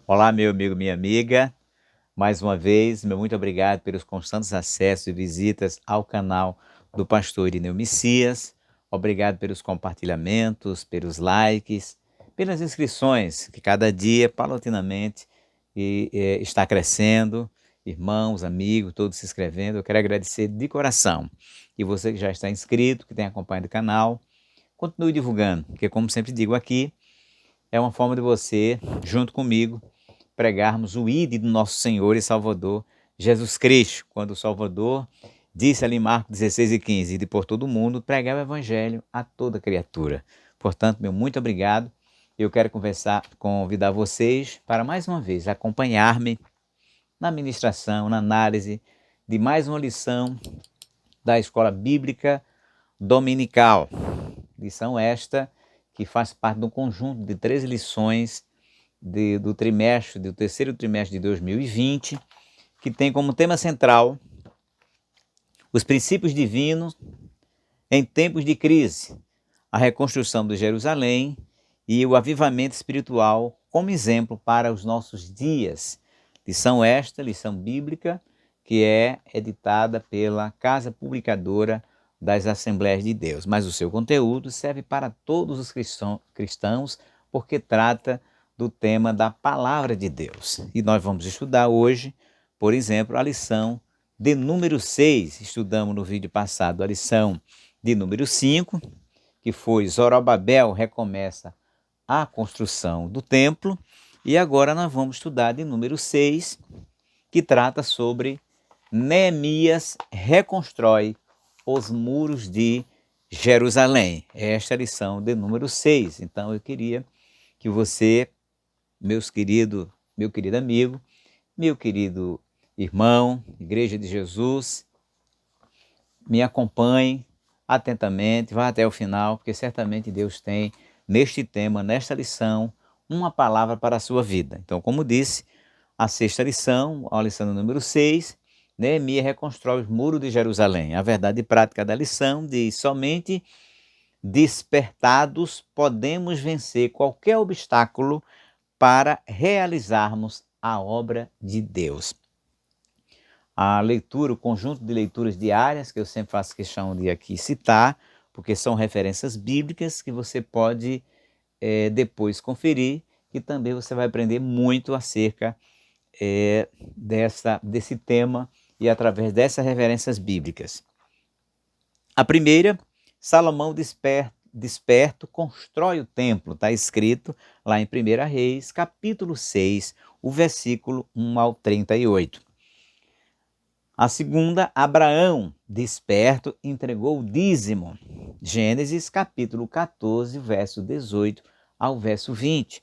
Olá, meu amigo, minha amiga. Mais uma vez, meu muito obrigado pelos constantes acessos e visitas ao canal do pastor Irineu Messias. Obrigado pelos compartilhamentos, pelos likes, pelas inscrições, que cada dia, paulatinamente, está crescendo. Irmãos, amigos, todos se inscrevendo. Eu quero agradecer de coração. E você que já está inscrito, que tem acompanhado o canal, continue divulgando, porque como sempre digo aqui, é uma forma de você, junto comigo, pregarmos o ID do nosso Senhor e Salvador Jesus Cristo, quando o Salvador disse ali em Marcos 16:15, "Ide por todo o mundo, pregar o Evangelho a toda criatura." Portanto, meu muito obrigado. Eu quero convidar vocês para mais uma vez acompanhar-me na ministração, na análise de mais uma lição da Escola Bíblica Dominical. Lição esta que faz parte de um conjunto de 13 lições do terceiro trimestre de 2020, que tem como tema central os princípios divinos em tempos de crise, a reconstrução de Jerusalém e o avivamento espiritual como exemplo para os nossos dias. Lição bíblica, que é editada pela Casa Publicadora das Assembleias de Deus. Mas o seu conteúdo serve para todos os cristãos, porque trata do tema da Palavra de Deus. E nós vamos estudar hoje, por exemplo, a lição de número 6. Estudamos no vídeo passado a lição de número 5, que foi Zorobabel recomeça a construção do templo. E agora nós vamos estudar de número 6, que trata sobre Neemias reconstrói os muros de Jerusalém. Esta é a lição de número 6. Então eu queria que você, meu querido amigo, meu querido irmão, Igreja de Jesus, me acompanhe atentamente, vá até o final, porque certamente Deus tem neste tema, nesta lição, uma palavra para a sua vida. Então, como disse, a sexta lição, a lição número 6, Neemias reconstrói os muros de Jerusalém. A verdade prática da lição diz: somente despertados podemos vencer qualquer obstáculo para realizarmos a obra de Deus. A leitura, o conjunto de leituras diárias, que eu sempre faço questão de aqui citar, porque são referências bíblicas que você pode depois conferir, que também você vai aprender muito acerca desse tema e através dessas referências bíblicas. A primeira, Salomão desperto constrói o templo, está escrito lá em 1 Reis, capítulo 6, o versículo 1 ao 38. A segunda, Abraão, desperto, entregou o dízimo. Gênesis, capítulo 14, verso 18 ao verso 20.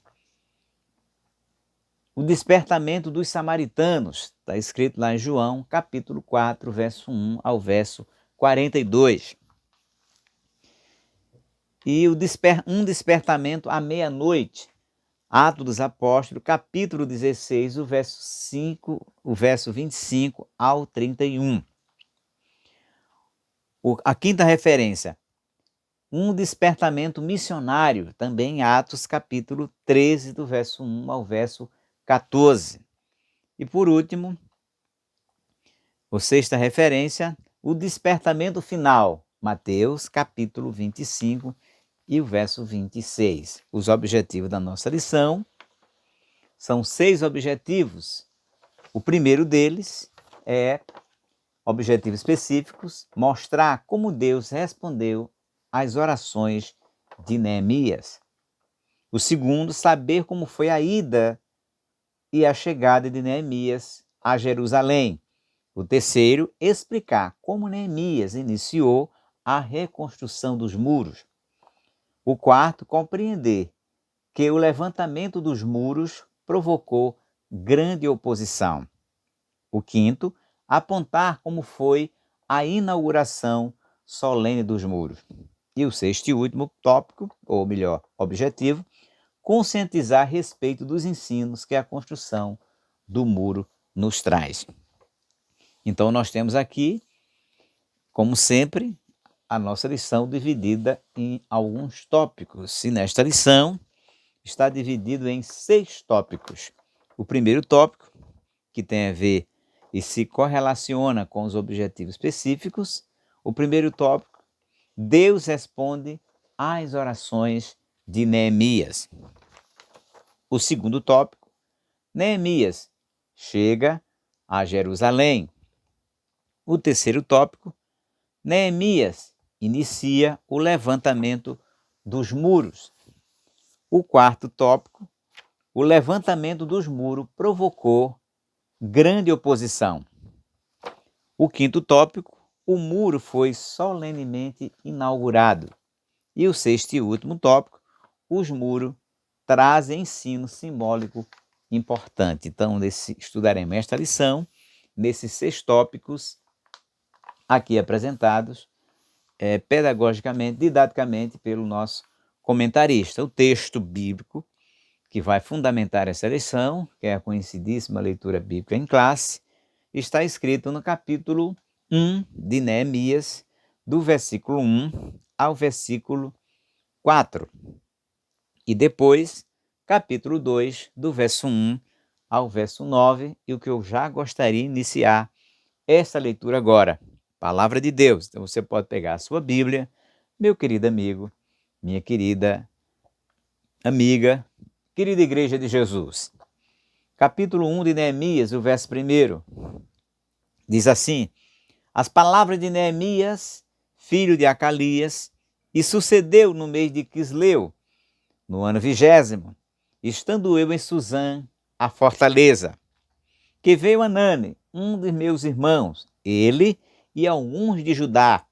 O despertamento dos samaritanos, está escrito lá em João, capítulo 4, verso 1 ao verso 42. E um despertamento à meia-noite, Atos dos Apóstolos, capítulo 16, o verso 25 ao 31. A quinta referência, um despertamento missionário, também em Atos, capítulo 13, do verso 1 ao verso 14. E por último, a sexta referência, o despertamento final, Mateus, capítulo 25 e o verso 26. Os objetivos da nossa lição são 6 objetivos. O primeiro deles é objetivos específicos, mostrar como Deus respondeu às orações de Neemias. O segundo, saber como foi a ida e a chegada de Neemias a Jerusalém. O terceiro, explicar como Neemias iniciou a reconstrução dos muros. O quarto, compreender que o levantamento dos muros provocou grande oposição. O quinto, apontar como foi a inauguração solene dos muros. E o sexto e último tópico, ou melhor, objetivo, conscientizar a respeito dos ensinos que a construção do muro nos traz. Então nós temos aqui, como sempre, a nossa lição dividida em alguns tópicos. E nesta lição está dividido em 6 tópicos. o primeiro tópico, que tem a ver e se correlaciona com os objetivos específicos. O primeiro tópico, Deus responde às orações de Neemias. O segundo tópico, Neemias chega a Jerusalém. O terceiro tópico, Neemias inicia o levantamento dos muros. O quarto tópico, o levantamento dos muros provocou grande oposição. O quinto tópico, o muro foi solenemente inaugurado. E o sexto e último tópico, os muros trazem ensino simbólico importante. Então, estudaremos esta lição, nesses 6 tópicos aqui apresentados, pedagogicamente, didaticamente, pelo nosso comentarista. O texto bíblico que vai fundamentar essa lição, que é a conhecidíssima leitura bíblica em classe, está escrito no capítulo 1 de Neemias, do versículo 1 ao versículo 4. E depois, capítulo 2, do verso 1 ao verso 9, e o que eu já gostaria de iniciar essa leitura agora. Palavra de Deus. Então você pode pegar a sua Bíblia, meu querido amigo, minha querida amiga, querida Igreja de Jesus. Capítulo 1 de Neemias, o verso 1, diz assim: as palavras de Neemias, filho de Acalias, e sucedeu no mês de Quisleu, no ano 20º, estando eu em Suzã, a fortaleza, que veio Anani, um dos meus irmãos, ele e alguns de Judá,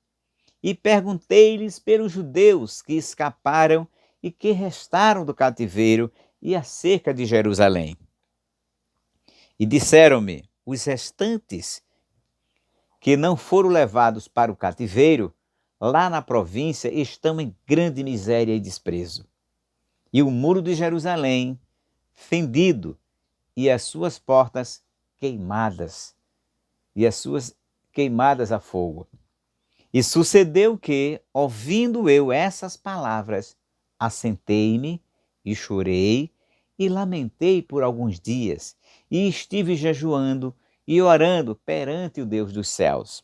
e perguntei-lhes pelos judeus que escaparam e que restaram do cativeiro e acerca de Jerusalém. E disseram-me, os restantes que não foram levados para o cativeiro, lá na província, estão em grande miséria e desprezo. E o muro de Jerusalém, fendido, e as suas portas queimadas, a fogo. E sucedeu que, ouvindo eu essas palavras, assentei-me e chorei e lamentei por alguns dias, e estive jejuando e orando perante o Deus dos céus.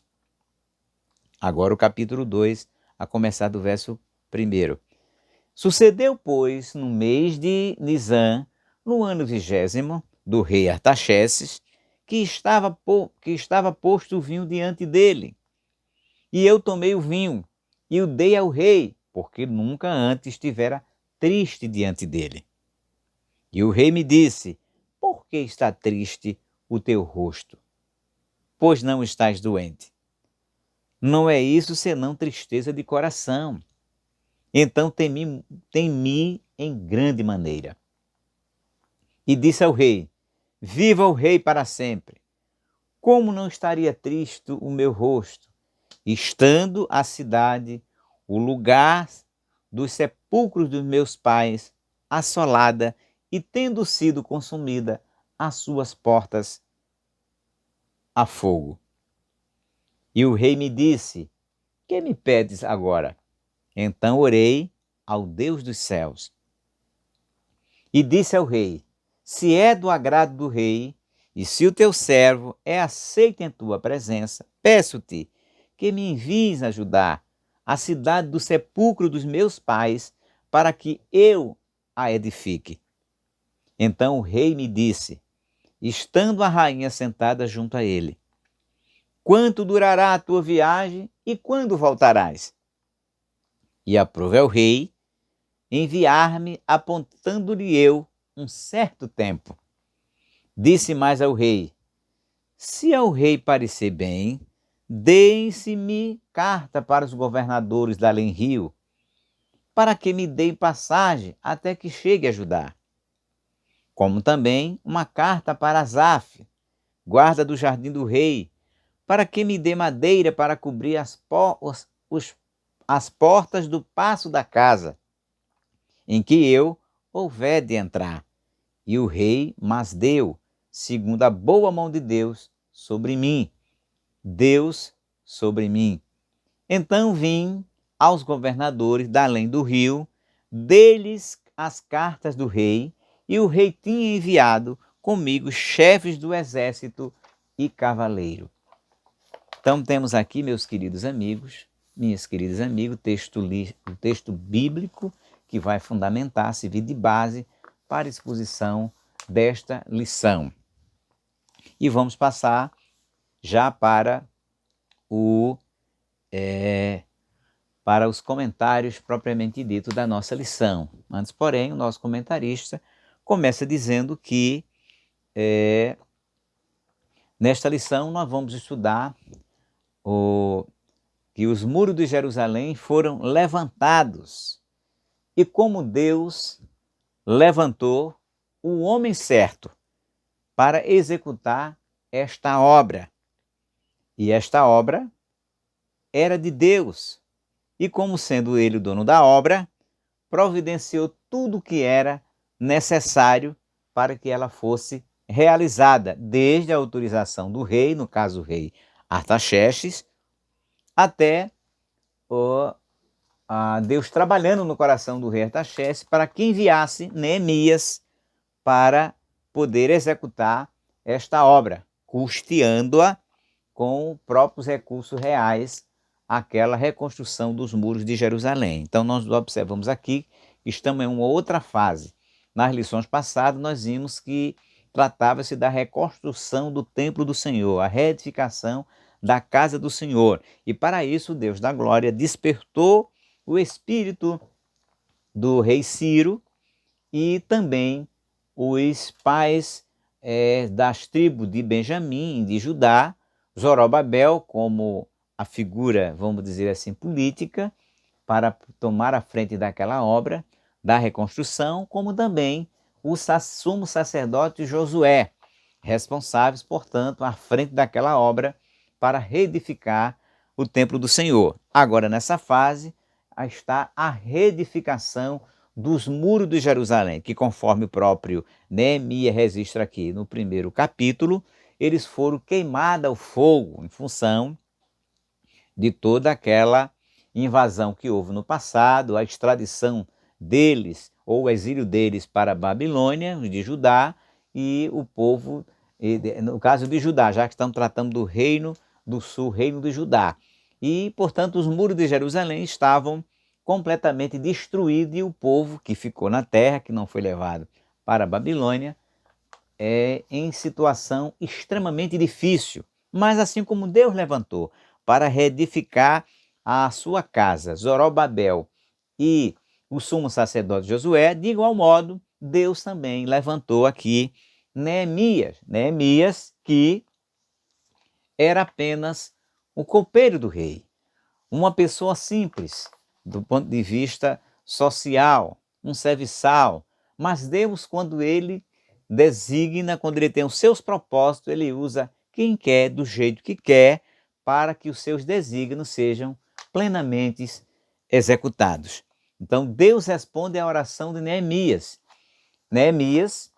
Agora o capítulo 2, a começar do verso 1. Sucedeu, pois, no mês de Nisã, no ano 20º, do rei Artaxerxes, que estava posto o vinho diante dele. E eu tomei o vinho e o dei ao rei, porque nunca antes estivera triste diante dele. E o rei me disse, por que está triste o teu rosto? Pois não estás doente. Não é isso senão tristeza de coração. Então temi em grande maneira. E disse ao rei, viva o rei para sempre. Como não estaria triste o meu rosto, estando a cidade, o lugar dos sepulcros dos meus pais, assolada e tendo sido consumida as suas portas a fogo. E o rei me disse, que me pedes agora? Então orei ao Deus dos céus. E disse ao rei, se é do agrado do rei, e se o teu servo é aceito em tua presença, peço-te que me envies ajudar a cidade do sepulcro dos meus pais, para que eu a edifique. Então o rei me disse, estando a rainha sentada junto a ele, quanto durará a tua viagem e quando voltarás? E aprove ao rei enviar-me, apontando-lhe eu um certo tempo. Disse mais ao rei, se ao rei parecer bem, deem-se-me carta para os governadores da além-rio, para que me deem passagem até que chegue a Judá. Como também uma carta para Asaf, guarda do jardim do rei, para que me dê madeira para cobrir as portas do paço da casa, em que eu houver de entrar. E o rei mas deu, segundo a boa mão de Deus, sobre mim. Deus sobre mim. Então vim aos governadores da além do rio, dei-lhes as cartas do rei, e o rei tinha enviado comigo chefes do exército e cavaleiro. Então temos aqui, meus queridos amigos, minhas queridas amigas, o texto bíblico que vai fundamentar, servir de base para a exposição desta lição. E vamos passar já para os comentários propriamente dito da nossa lição. Antes, porém, o nosso comentarista começa dizendo que nesta lição nós vamos estudar que os muros de Jerusalém foram levantados e como Deus levantou o homem certo para executar esta obra. E esta obra era de Deus. E como sendo ele o dono da obra, providenciou tudo o que era necessário para que ela fosse realizada, desde a autorização do rei, no caso o rei Artaxerxes, até Deus trabalhando no coração do rei Artaxerxes para que enviasse Neemias para poder executar esta obra, custeando-a com próprios recursos reais, aquela reconstrução dos muros de Jerusalém. Então nós observamos aqui que estamos em uma outra fase. Nas lições passadas nós vimos que tratava-se da reconstrução do templo do Senhor, a reedificação da casa do Senhor. E para isso Deus da glória despertou o espírito do rei Ciro e também os pais das tribos de Benjamim, de Judá, Zorobabel como a figura, vamos dizer assim, política, para tomar a frente daquela obra, da reconstrução, como também o sumo sacerdote Josué, responsáveis, portanto, à frente daquela obra para reedificar o templo do Senhor. Agora, nessa fase, está a reedificação dos muros de Jerusalém, que conforme o próprio Neemias registra aqui no primeiro capítulo, eles foram queimados ao fogo em função de toda aquela invasão que houve no passado, a extradição deles, ou o exílio deles para a Babilônia, de Judá, e o povo, no caso de Judá, já que estamos tratando do reino do sul, reino de Judá. E, portanto, os muros de Jerusalém estavam completamente destruídos e o povo que ficou na terra, que não foi levado para a Babilônia, em situação extremamente difícil. Mas assim como Deus levantou para reedificar a sua casa, Zorobabel e o sumo sacerdote Josué, de igual modo, Deus também levantou aqui Neemias. Neemias que era apenas o copeiro do rei, uma pessoa simples do ponto de vista social, um serviçal, mas Deus, quando ele designa, quando ele tem os seus propósitos, ele usa quem quer, do jeito que quer, para que os seus desígnios sejam plenamente executados. Então Deus responde à oração de Neemias. Neemias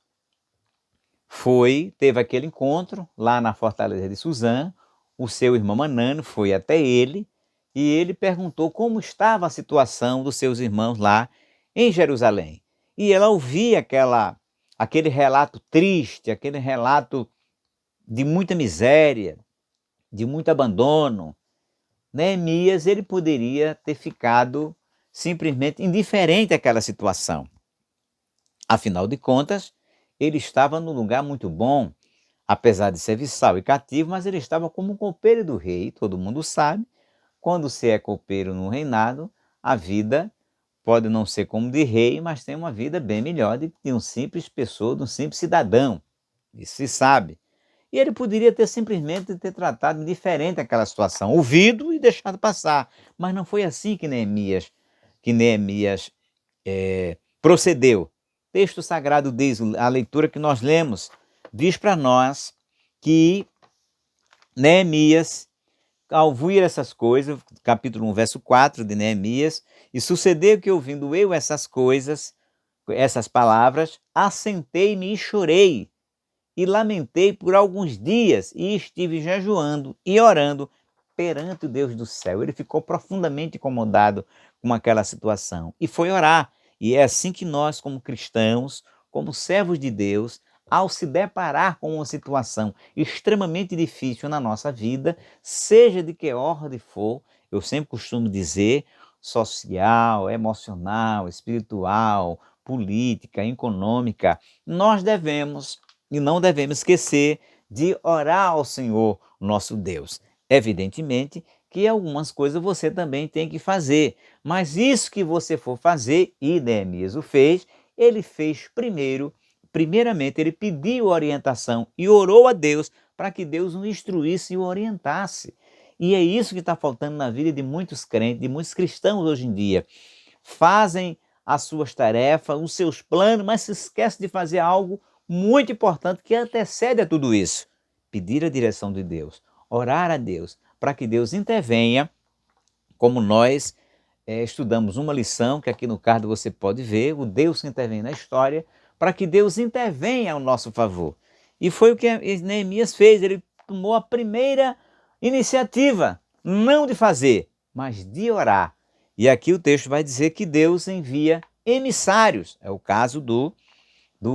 teve aquele encontro lá na fortaleza de Suzã, o seu irmão Hanani foi até ele e ele perguntou como estava a situação dos seus irmãos lá em Jerusalém. E ela ouvia aquele relato triste, aquele relato de muita miséria, de muito abandono. Neemias, ele poderia ter ficado simplesmente indiferente àquela situação. Afinal de contas, ele estava num lugar muito bom, apesar de serviçal e cativo, mas ele estava como um copeiro do rei. Todo mundo sabe, quando se é copeiro no reinado, a vida pode não ser como de rei, mas tem uma vida bem melhor de um simples pessoa, de um simples cidadão. Isso se sabe. E ele poderia ter simplesmente ter tratado diferente aquela situação, ouvido e deixado passar. Mas não foi assim que Neemias procedeu. O texto sagrado diz, a leitura que nós lemos, diz para nós que Neemias, ao ouvir essas coisas, capítulo 1, verso 4 de Neemias, e sucedeu que ouvindo eu essas coisas, essas palavras, assentei-me e chorei, e lamentei por alguns dias, e estive jejuando e orando perante o Deus do céu. Ele ficou profundamente incomodado com aquela situação, e foi orar. E é assim que nós, como cristãos, como servos de Deus, ao se deparar com uma situação extremamente difícil na nossa vida, seja de que ordem for, eu sempre costumo dizer, social, emocional, espiritual, política, econômica, nós devemos e não devemos esquecer de orar ao Senhor, nosso Deus. Evidentemente que algumas coisas você também tem que fazer, mas isso que você for fazer, e Neemias o fez, ele fez primeiramente ele pediu orientação e orou a Deus para que Deus o instruísse e o orientasse. E é isso que está faltando na vida de muitos crentes, de muitos cristãos hoje em dia. Fazem as suas tarefas, os seus planos, mas se esquecem de fazer algo muito importante que antecede a tudo isso. Pedir a direção de Deus, orar a Deus, para que Deus intervenha, como nós estudamos uma lição, que aqui no card você pode ver, o Deus que intervém na história, para que Deus intervenha ao nosso favor. E foi o que Neemias fez, ele tomou a primeira iniciativa, não de fazer, mas de orar. E aqui o texto vai dizer que Deus envia emissários, é o caso do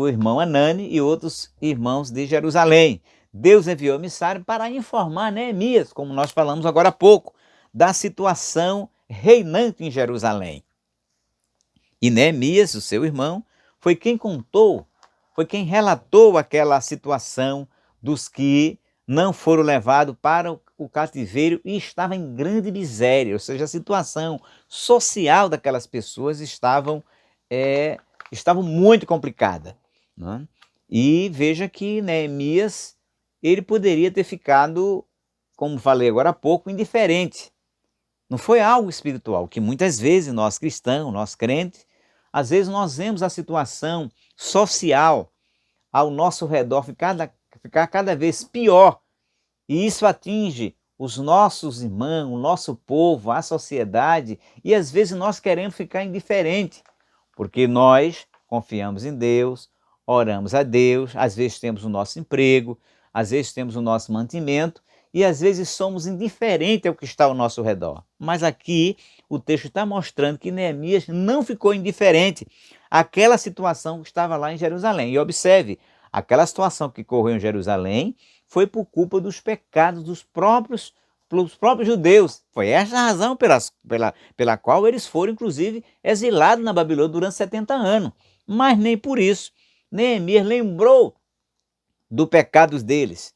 irmão Anani e outros irmãos de Jerusalém. Deus enviou emissário para informar Neemias, como nós falamos agora há pouco, da situação reinante em Jerusalém. E Neemias, o seu irmão, foi quem contou, foi quem relatou aquela situação dos que não foram levados para o cativeiro e estavam em grande miséria, ou seja, a situação social daquelas pessoas estava muito complicada. Né? E veja que Neemias, ele poderia ter ficado, como falei agora há pouco, indiferente. Não foi algo espiritual, que muitas vezes nós cristãos, nós crentes, às vezes nós vemos a situação social ao nosso redor ficar cada vez pior. E isso atinge os nossos irmãos, o nosso povo, a sociedade, e às vezes nós queremos ficar indiferente, porque nós confiamos em Deus, oramos a Deus, às vezes temos o nosso emprego, às vezes temos o nosso mantimento, e às vezes somos indiferentes ao que está ao nosso redor. Mas aqui o texto está mostrando que Neemias não ficou indiferente àquela situação que estava lá em Jerusalém. E observe, aquela situação que ocorreu em Jerusalém foi por culpa dos pecados dos próprios judeus. Foi essa a razão pela qual eles foram, inclusive, exilados na Babilônia durante 70 anos. Mas nem por isso Neemias lembrou do pecado deles,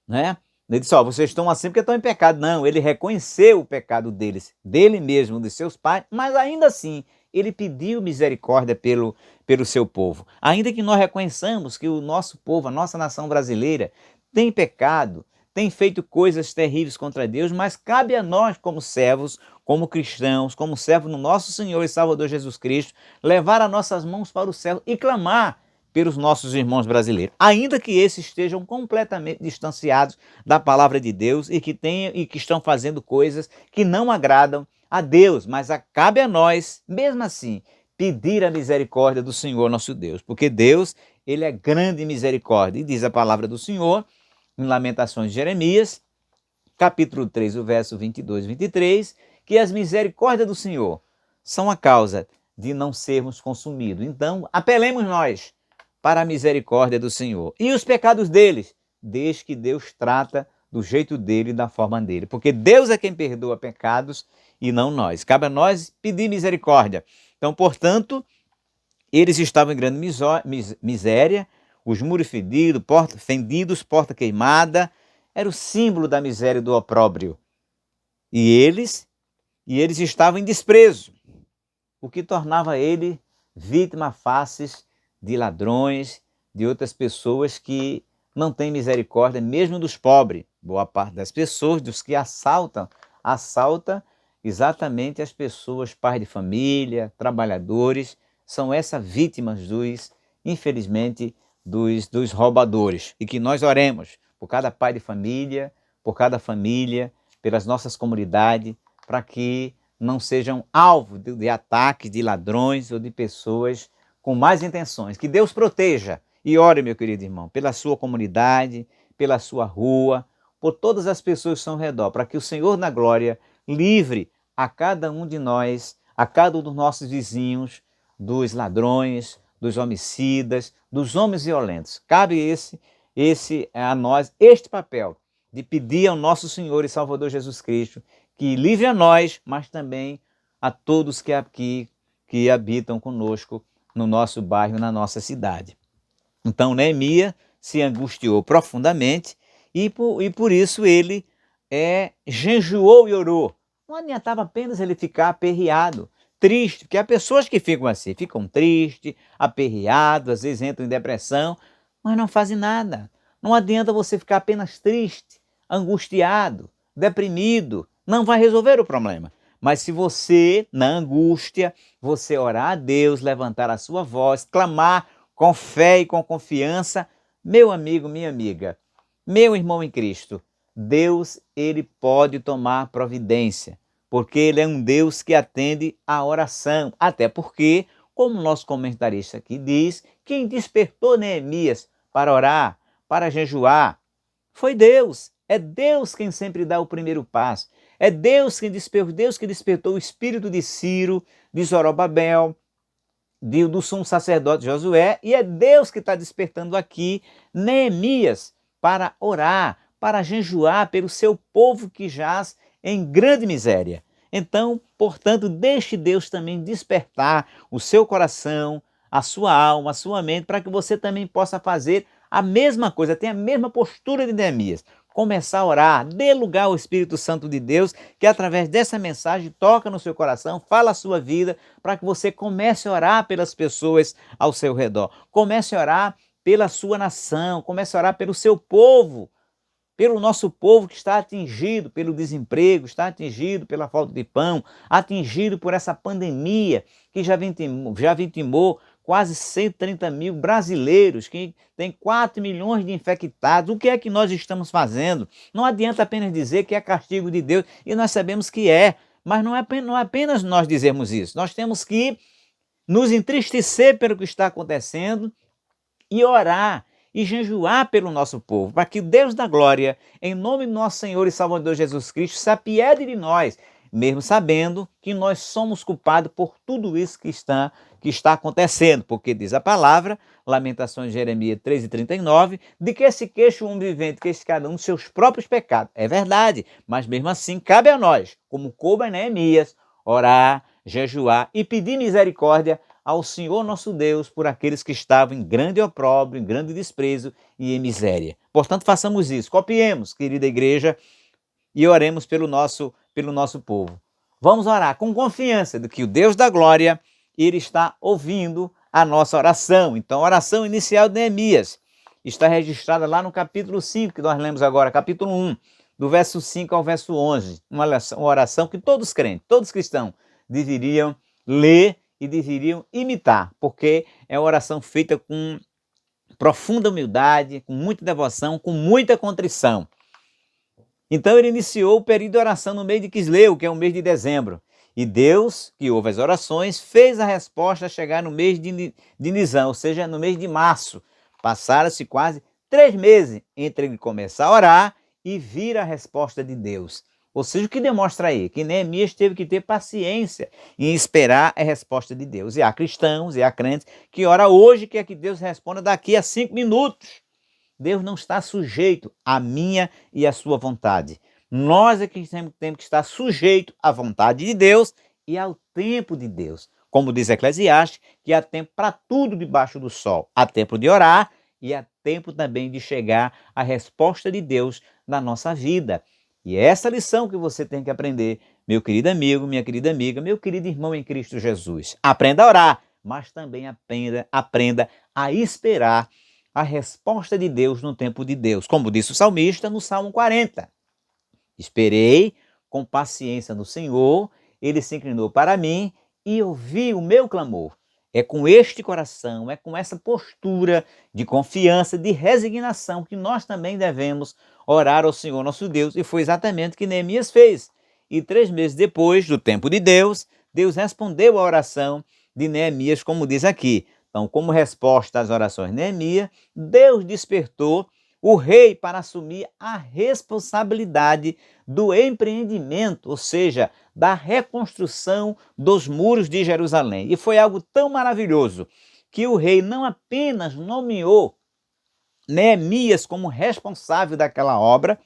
né? Ele disse, vocês estão assim porque estão em pecado. Não, ele reconheceu o pecado deles, dele mesmo, dos seus pais, mas ainda assim, ele pediu misericórdia pelo seu povo. Ainda que nós reconheçamos que o nosso povo, a nossa nação brasileira, tem pecado, tem feito coisas terríveis contra Deus, mas cabe a nós como servos, como cristãos, como servos do nosso Senhor e Salvador Jesus Cristo, levar as nossas mãos para o céu e clamar pelos nossos irmãos brasileiros, ainda que esses estejam completamente distanciados da palavra de Deus e que estão fazendo coisas que não agradam a Deus, mas cabe a nós, mesmo assim, pedir a misericórdia do Senhor nosso Deus, porque Deus, ele é grande em misericórdia, e diz a palavra do Senhor em Lamentações de Jeremias, capítulo 3, o verso 22 e 23, que as misericórdias do Senhor são a causa de não sermos consumidos. Então, apelemos nós para a misericórdia do Senhor. E os pecados deles, desde que Deus trata do jeito dele e da forma dele. Porque Deus é quem perdoa pecados e não nós. Cabe a nós pedir misericórdia. Então, portanto, eles estavam em grande miséria, os muros fendidos, porta queimada, era o símbolo da miséria e do opróbrio. E eles estavam em desprezo, o que tornava ele vítima fáceis de ladrões, de outras pessoas que não têm misericórdia, mesmo dos pobres. Boa parte das pessoas, dos que assalta exatamente as pessoas, pais de família, trabalhadores, são essas vítimas infelizmente, dos roubadores. E que nós oremos por cada pai de família, por cada família, pelas nossas comunidades, para que não sejam alvo de ataques de ladrões ou de pessoas com más intenções. Que Deus proteja. E ore, meu querido irmão, pela sua comunidade, pela sua rua, por todas as pessoas que estão ao redor, para que o Senhor na glória livre a cada um de nós, a cada um dos nossos vizinhos, dos ladrões, dos homicidas, dos homens violentos. Cabe a nós este papel de pedir ao nosso Senhor e Salvador Jesus Cristo que livre a nós, mas também a todos que habitam conosco no nosso bairro, na nossa cidade. Então Neemias se angustiou profundamente e por isso ele jejuou e orou. Não adiantava apenas ele ficar aperreado, triste, porque há pessoas que ficam assim, ficam tristes, aperreados, às vezes entram em depressão, mas não fazem nada. Não adianta você ficar apenas triste, angustiado, deprimido, não vai resolver o problema. Mas se você, na angústia, você orar a Deus, levantar a sua voz, clamar com fé e com confiança, meu amigo, minha amiga, meu irmão em Cristo, Deus, ele pode tomar providência, porque ele é um Deus que atende a oração, até porque, como o nosso comentarista aqui diz, quem despertou Neemias para orar, para jejuar, foi Deus. É Deus quem sempre dá o primeiro passo. É Deus que despertou o espírito de Ciro, de Zorobabel, do sumo sacerdote Josué, e é Deus que está despertando aqui Neemias para orar, para jejuar pelo seu povo que jaz em grande miséria. Então, portanto, deixe Deus também despertar o seu coração, a sua alma, a sua mente, para que você também possa fazer a mesma coisa, tenha a mesma postura de Neemias. Começar a orar, dê lugar ao Espírito Santo de Deus, que através dessa mensagem toca no seu coração, fala a sua vida, para que você comece a orar pelas pessoas ao seu redor. Comece a orar pela sua nação, comece a orar pelo seu povo, pelo nosso povo que está atingido pelo desemprego, está atingido pela falta de pão, atingido por essa pandemia que já vitimou quase 130 mil brasileiros, que tem 4 milhões de infectados. O que é que nós estamos fazendo? Não adianta apenas dizer que é castigo de Deus, e nós sabemos que é, mas não é apenas nós dizermos isso. Nós temos que nos entristecer pelo que está acontecendo e orar e jejuar pelo nosso povo, para que o Deus da glória, em nome do nosso Senhor e Salvador Jesus Cristo, se apiede de nós, mesmo sabendo que nós somos culpados por tudo isso que está acontecendo, porque diz a palavra, Lamentações de Jeremias 3:39, de que se queixa o homem vivente, queixa cada um dos seus próprios pecados. É verdade, mas mesmo assim cabe a nós, como coube a Neemias, orar, jejuar e pedir misericórdia ao Senhor nosso Deus por aqueles que estavam em grande opróbrio, em grande desprezo e em miséria. Portanto, façamos isso, copiemos, querida igreja, e oremos pelo nosso povo. Vamos orar com confiança de que o Deus da glória, ele está ouvindo a nossa oração. Então, a oração inicial de Neemias está registrada lá no capítulo 5, que nós lemos agora, capítulo 1, do verso 5 ao verso 11. Uma oração que todos crentes, todos cristãos deveriam ler e deveriam imitar, porque é uma oração feita com profunda humildade, com muita devoção, com muita contrição. Então ele iniciou o período de oração no mês de Quisleu, que é o mês de dezembro. E Deus, que ouve as orações, fez a resposta chegar no mês de Nisan, ou seja, no mês de março. Passaram-se quase 3 meses entre ele começar a orar e vir a resposta de Deus. Ou seja, o que demonstra aí? Que Neemias teve que ter paciência em esperar a resposta de Deus. E há cristãos, e há crentes que oram hoje, quer que Deus responda daqui a 5 minutos. Deus não está sujeito à minha e à sua vontade. Nós é que temos que estar sujeito à vontade de Deus e ao tempo de Deus. Como diz Eclesiastes, que há tempo para tudo debaixo do sol. Há tempo de orar e há tempo também de chegar à resposta de Deus na nossa vida. E é essa lição que você tem que aprender, meu querido amigo, minha querida amiga, meu querido irmão em Cristo Jesus. Aprenda a orar, mas também aprenda a esperar a resposta de Deus no tempo de Deus. Como disse o salmista no Salmo 40. Esperei com paciência no Senhor, ele se inclinou para mim e ouviu o meu clamor. É com este coração, é com essa postura de confiança, de resignação que nós também devemos orar ao Senhor nosso Deus. E foi exatamente o que Neemias fez. E 3 meses depois do tempo de Deus, Deus respondeu a oração de Neemias, como diz aqui. Então, como resposta às orações de Neemias, Deus despertou o rei para assumir a responsabilidade do empreendimento, ou seja, da reconstrução dos muros de Jerusalém. E foi algo tão maravilhoso que o rei não apenas nomeou Neemias como responsável daquela obra,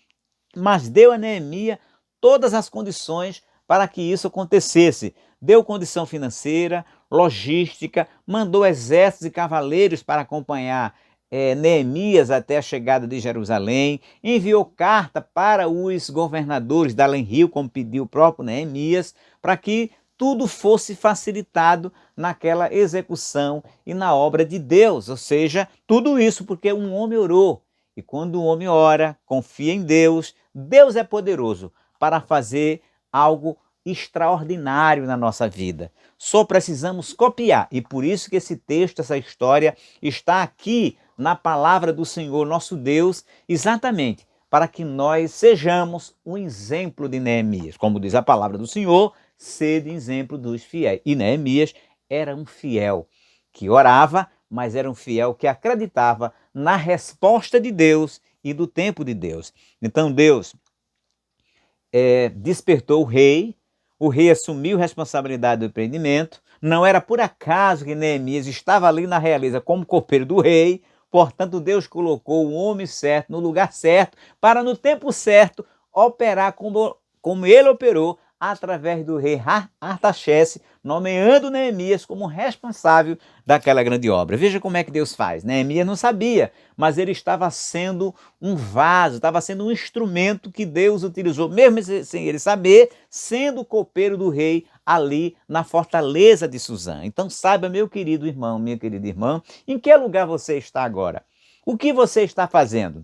mas deu a Neemias todas as condições para que isso acontecesse. Deu condição financeira, logística, mandou exércitos e cavaleiros para acompanhar Neemias até a chegada de Jerusalém, enviou carta para os governadores da Além-Rio, como pediu o próprio Neemias, para que tudo fosse facilitado naquela execução e na obra de Deus. Ou seja, tudo isso porque um homem orou. E quando o homem ora, confia em Deus, Deus é poderoso para fazer algo extraordinário na nossa vida. Só precisamos copiar. E por isso que esse texto, essa história, está aqui na palavra do Senhor, nosso Deus, exatamente para que nós sejamos um exemplo de Neemias. Como diz a palavra do Senhor, sede exemplo dos fiéis. E Neemias era um fiel que orava, mas era um fiel que acreditava na resposta de Deus e do tempo de Deus. Então Deus despertou o rei assumiu a responsabilidade do empreendimento, não era por acaso que Neemias estava ali na realeza como copeiro do rei, portanto Deus colocou o homem certo no lugar certo, para no tempo certo operar como ele operou, através do rei Artaxerxes, nomeando Neemias como responsável daquela grande obra. Veja como é que Deus faz. Neemias não sabia, mas ele estava sendo um vaso, estava sendo um instrumento que Deus utilizou, mesmo sem ele saber, sendo o copeiro do rei ali na fortaleza de Suzã. Então saiba, meu querido irmão, minha querida irmã, em que lugar você está agora? O que você está fazendo?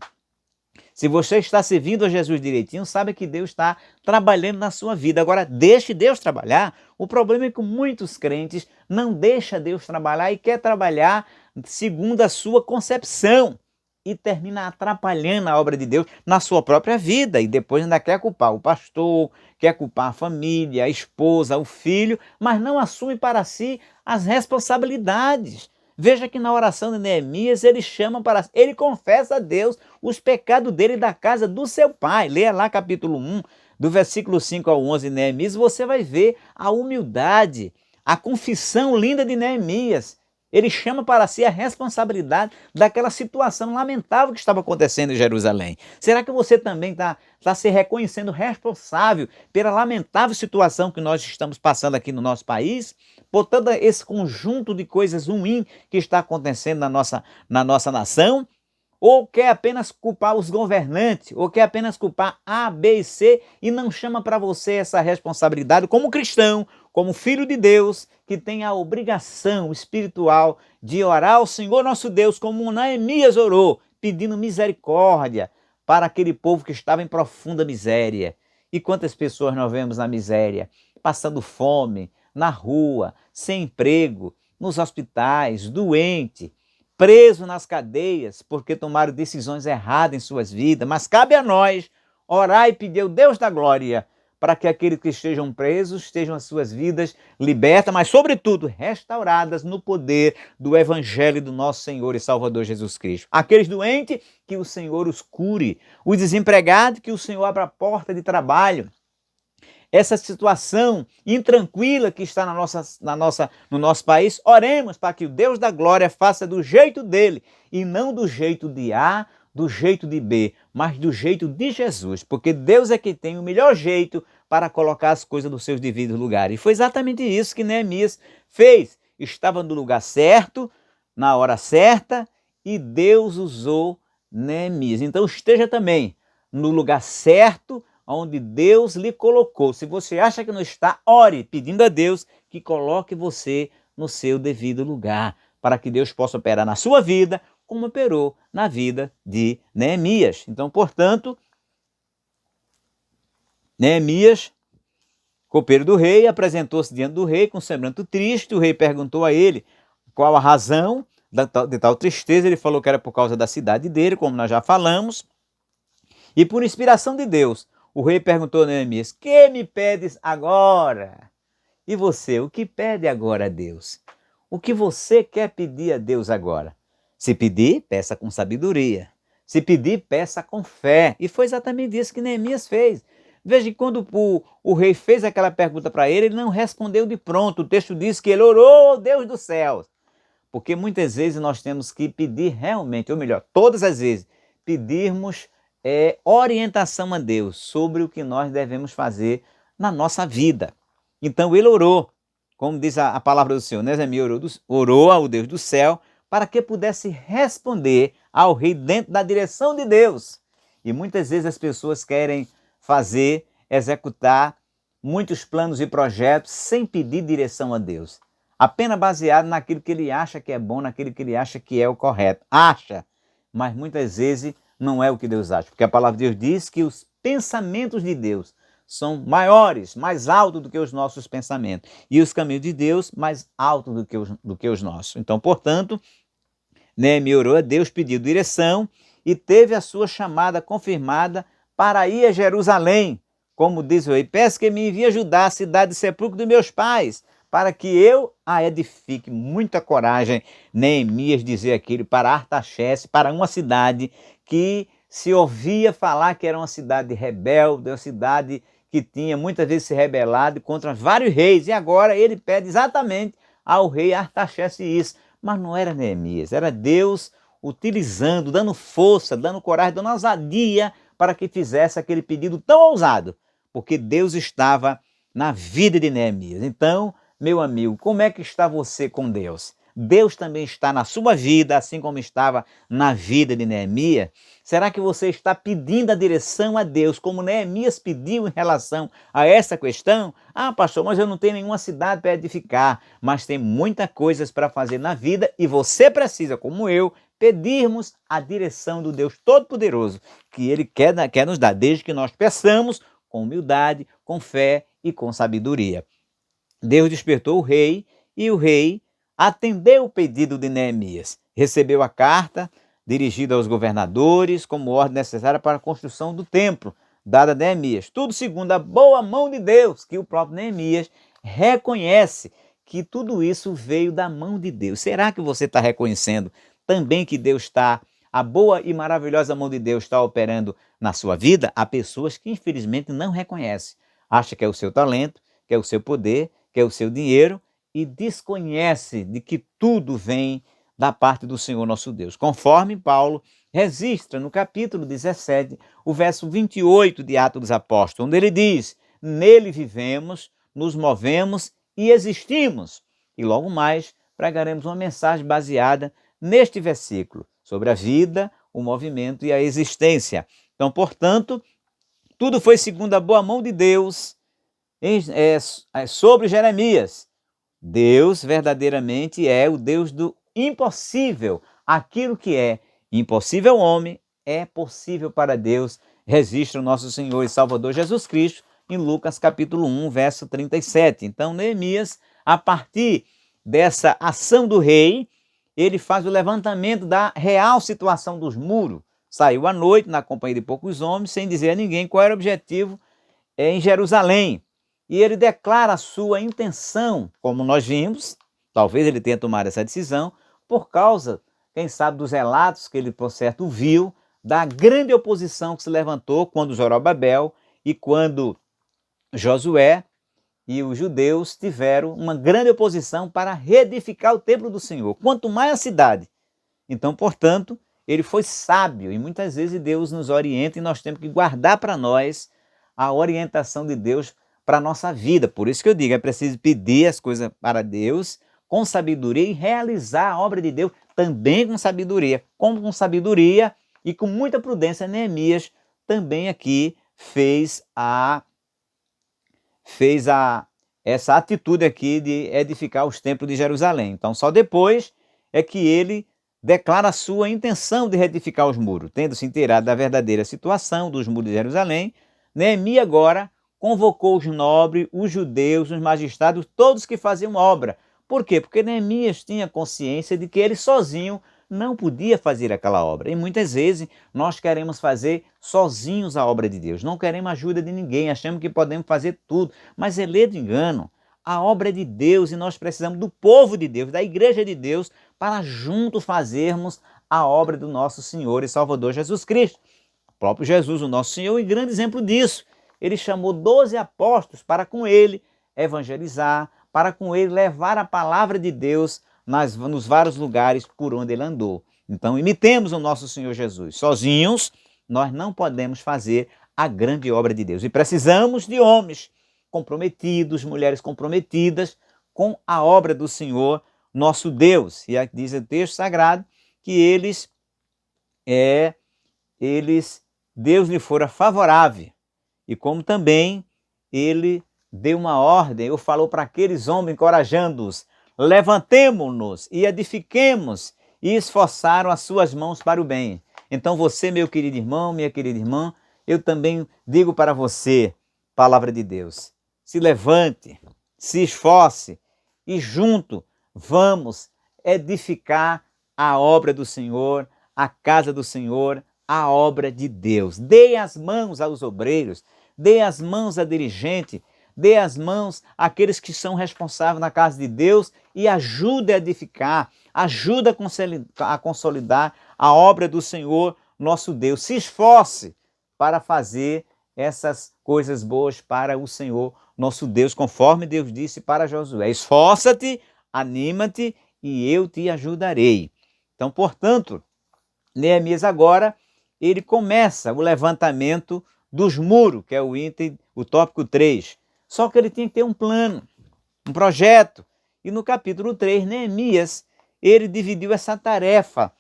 Se você está servindo a Jesus direitinho, sabe que Deus está trabalhando na sua vida. Agora, deixe Deus trabalhar. O problema é que muitos crentes não deixam Deus trabalhar e quer trabalhar segundo a sua concepção e termina atrapalhando a obra de Deus na sua própria vida. E depois ainda quer culpar o pastor, quer culpar a família, a esposa, o filho, mas não assume para si as responsabilidades. Veja que na oração de Neemias ele confessa a Deus os pecados dele e da casa do seu pai. Leia lá capítulo 1, do versículo 5 ao 11 de Neemias, você vai ver a humildade, a confissão linda de Neemias. Ele chama para si a responsabilidade daquela situação lamentável que estava acontecendo em Jerusalém. Será que você também está se reconhecendo responsável pela lamentável situação que nós estamos passando aqui no nosso país? Por todo esse conjunto de coisas ruins que está acontecendo na nossa nação? Ou quer apenas culpar os governantes? Ou quer apenas culpar A, B e C e não chama para você essa responsabilidade como cristão, como filho de Deus, que tem a obrigação espiritual de orar ao Senhor nosso Deus, como Neemias orou, pedindo misericórdia para aquele povo que estava em profunda miséria. E quantas pessoas nós vemos na miséria, passando fome, na rua, sem emprego, nos hospitais, doente, preso nas cadeias porque tomaram decisões erradas em suas vidas. Mas cabe a nós orar e pedir ao Deus da glória para que aqueles que estejam presos tenham as suas vidas libertas, mas sobretudo restauradas no poder do Evangelho do nosso Senhor e Salvador Jesus Cristo. Aqueles doentes, que o Senhor os cure. Os desempregados, que o Senhor abra a porta de trabalho. Essa situação intranquila que está no nosso país, oremos para que o Deus da glória faça do jeito dele e não do jeito de A, do jeito de B, mas do jeito de Jesus, porque Deus é que tem o melhor jeito para colocar as coisas nos seus devidos lugares. E foi exatamente isso que Neemias fez. Estava no lugar certo, na hora certa, e Deus usou Neemias. Então esteja também no lugar certo, onde Deus lhe colocou. Se você acha que não está, ore, pedindo a Deus que coloque você no seu devido lugar, para que Deus possa operar na sua vida, como operou na vida de Neemias. Então, portanto, Neemias, copeiro do rei, apresentou-se diante do rei com semblante triste. O rei perguntou a ele qual a razão de tal tristeza. Ele falou que era por causa da cidade dele, como nós já falamos. E por inspiração de Deus, o rei perguntou a Neemias: que me pedes agora? E você, o que pede agora a Deus? O que você quer pedir a Deus agora? Se pedir, peça com sabedoria. Se pedir, peça com fé. E foi exatamente isso que Neemias fez. Veja que quando o rei fez aquela pergunta para ele, ele não respondeu de pronto. O texto diz que ele orou ao Deus dos céus. Porque muitas vezes nós temos que pedir realmente, ou melhor, todas as vezes, pedirmos orientação a Deus sobre o que nós devemos fazer na nossa vida. Então ele orou, como diz a palavra do Senhor, Neemias orou ao Deus do céu para que pudesse responder ao rei dentro da direção de Deus. E muitas vezes as pessoas querem executar muitos planos e projetos sem pedir direção a Deus. Apenas baseado naquilo que ele acha que é bom, naquilo que ele acha que é o correto. Acha, mas muitas vezes não é o que Deus acha. Porque a palavra de Deus diz que os pensamentos de Deus são maiores, mais altos do que os nossos pensamentos. E os caminhos de Deus mais altos do que os nossos. Então, portanto, Neemias orou a Deus, pediu direção e teve a sua chamada confirmada para ir a Jerusalém. Como diz o rei, peço que me envie a Judá, a cidade de sepulcro de meus pais, para que eu a edifique. Muita coragem, Neemias dizer aquilo para Artaxerxes, para uma cidade que se ouvia falar que era uma cidade rebelde, uma cidade que tinha muitas vezes se rebelado contra vários reis. E agora ele pede exatamente ao rei Artaxerxes isso. Mas não era Neemias, era Deus utilizando, dando força, dando coragem, dando ousadia para que fizesse aquele pedido tão ousado, porque Deus estava na vida de Neemias. Então, meu amigo, como é que está você com Deus? Deus também está na sua vida, assim como estava na vida de Neemias? Será que você está pedindo a direção a Deus, como Neemias pediu em relação a essa questão? Ah, pastor, mas eu não tenho nenhuma cidade para edificar, mas tem muitas coisas para fazer na vida e você precisa, como eu, pedirmos a direção do Deus Todo-Poderoso, que Ele quer nos dar, desde que nós peçamos com humildade, com fé e com sabedoria. Deus despertou o rei e o rei atendeu o pedido de Neemias. Recebeu a carta dirigida aos governadores como ordem necessária para a construção do templo, dada a Neemias. Tudo segundo a boa mão de Deus, que o próprio Neemias reconhece que tudo isso veio da mão de Deus. Será que você está reconhecendo também que Deus está, a boa e maravilhosa mão de Deus está operando na sua vida? Há pessoas que infelizmente não reconhecem. Acha que é o seu talento, que é o seu poder, que é o seu dinheiro e desconhece de que tudo vem da parte do Senhor nosso Deus. Conforme Paulo registra no capítulo 17, o verso 28 de Atos dos Apóstolos, onde ele diz: nele vivemos, nos movemos e existimos. E logo mais pregaremos uma mensagem baseada neste versículo, sobre a vida, o movimento e a existência. Então, portanto, tudo foi segundo a boa mão de Deus sobre Jeremias. Deus verdadeiramente é o Deus do impossível. Aquilo que é impossível ao homem é possível para Deus. Registra o nosso Senhor e Salvador Jesus Cristo em Lucas capítulo 1, verso 37. Então, Neemias, a partir dessa ação do rei, ele faz o levantamento da real situação dos muros. Saiu à noite na companhia de poucos homens, sem dizer a ninguém qual era o objetivo em Jerusalém. E ele declara a sua intenção, como nós vimos, talvez ele tenha tomado essa decisão, por causa, quem sabe, dos relatos que ele, por certo, viu, da grande oposição que se levantou quando Zorobabel e quando Josué e os judeus tiveram uma grande oposição para reedificar o templo do Senhor, quanto mais a cidade. Então, portanto, ele foi sábio e muitas vezes Deus nos orienta e nós temos que guardar para nós a orientação de Deus para a nossa vida. Por isso que eu digo, é preciso pedir as coisas para Deus com sabedoria e realizar a obra de Deus também com sabedoria. Como com sabedoria e com muita prudência, Neemias também aqui fez essa atitude aqui de edificar os templos de Jerusalém. Então, só depois é que ele declara a sua intenção de reedificar os muros. Tendo se inteirado da verdadeira situação dos muros de Jerusalém, Neemias agora convocou os nobres, os judeus, os magistrados, todos que faziam obra. Por quê? Porque Neemias tinha consciência de que ele sozinho não podia fazer aquela obra. E muitas vezes nós queremos fazer sozinhos a obra de Deus. Não queremos ajuda de ninguém, achamos que podemos fazer tudo. Mas é ledo engano. A obra é de Deus e nós precisamos do povo de Deus, da igreja de Deus, para juntos fazermos a obra do nosso Senhor e Salvador Jesus Cristo. O próprio Jesus, o nosso Senhor, é um grande exemplo disso. Ele chamou 12 apóstolos para com ele evangelizar, para com ele levar a palavra de Deus nos vários lugares por onde ele andou. Então, imitemos o nosso Senhor Jesus. Sozinhos, nós não podemos fazer a grande obra de Deus. E precisamos de homens comprometidos, mulheres comprometidas com a obra do Senhor, nosso Deus. E aqui diz o texto sagrado que Deus lhe fora favorável. E como também ele deu uma ordem, ou falou para aqueles homens, encorajando-os: levantemo-nos e edifiquemos, e esforçaram as suas mãos para o bem. Então você, meu querido irmão, minha querida irmã, eu também digo para você, palavra de Deus, se levante, se esforce e junto vamos edificar a obra do Senhor, a casa do Senhor, a obra de Deus. Dê as mãos aos obreiros, dê as mãos a dirigente, dê as mãos àqueles que são responsáveis na casa de Deus e ajude a edificar, ajude a consolidar a obra do Senhor, nosso Deus. Se esforce para fazer essas coisas boas para o Senhor, nosso Deus, conforme Deus disse para Josué: esforça-te, anima-te e eu te ajudarei. Então, portanto, Neemias agora, ele começa o levantamento dos muros, que é o tópico 3. Só que ele tinha que ter um plano, um projeto. E no capítulo 3, Neemias, ele dividiu essa tarefa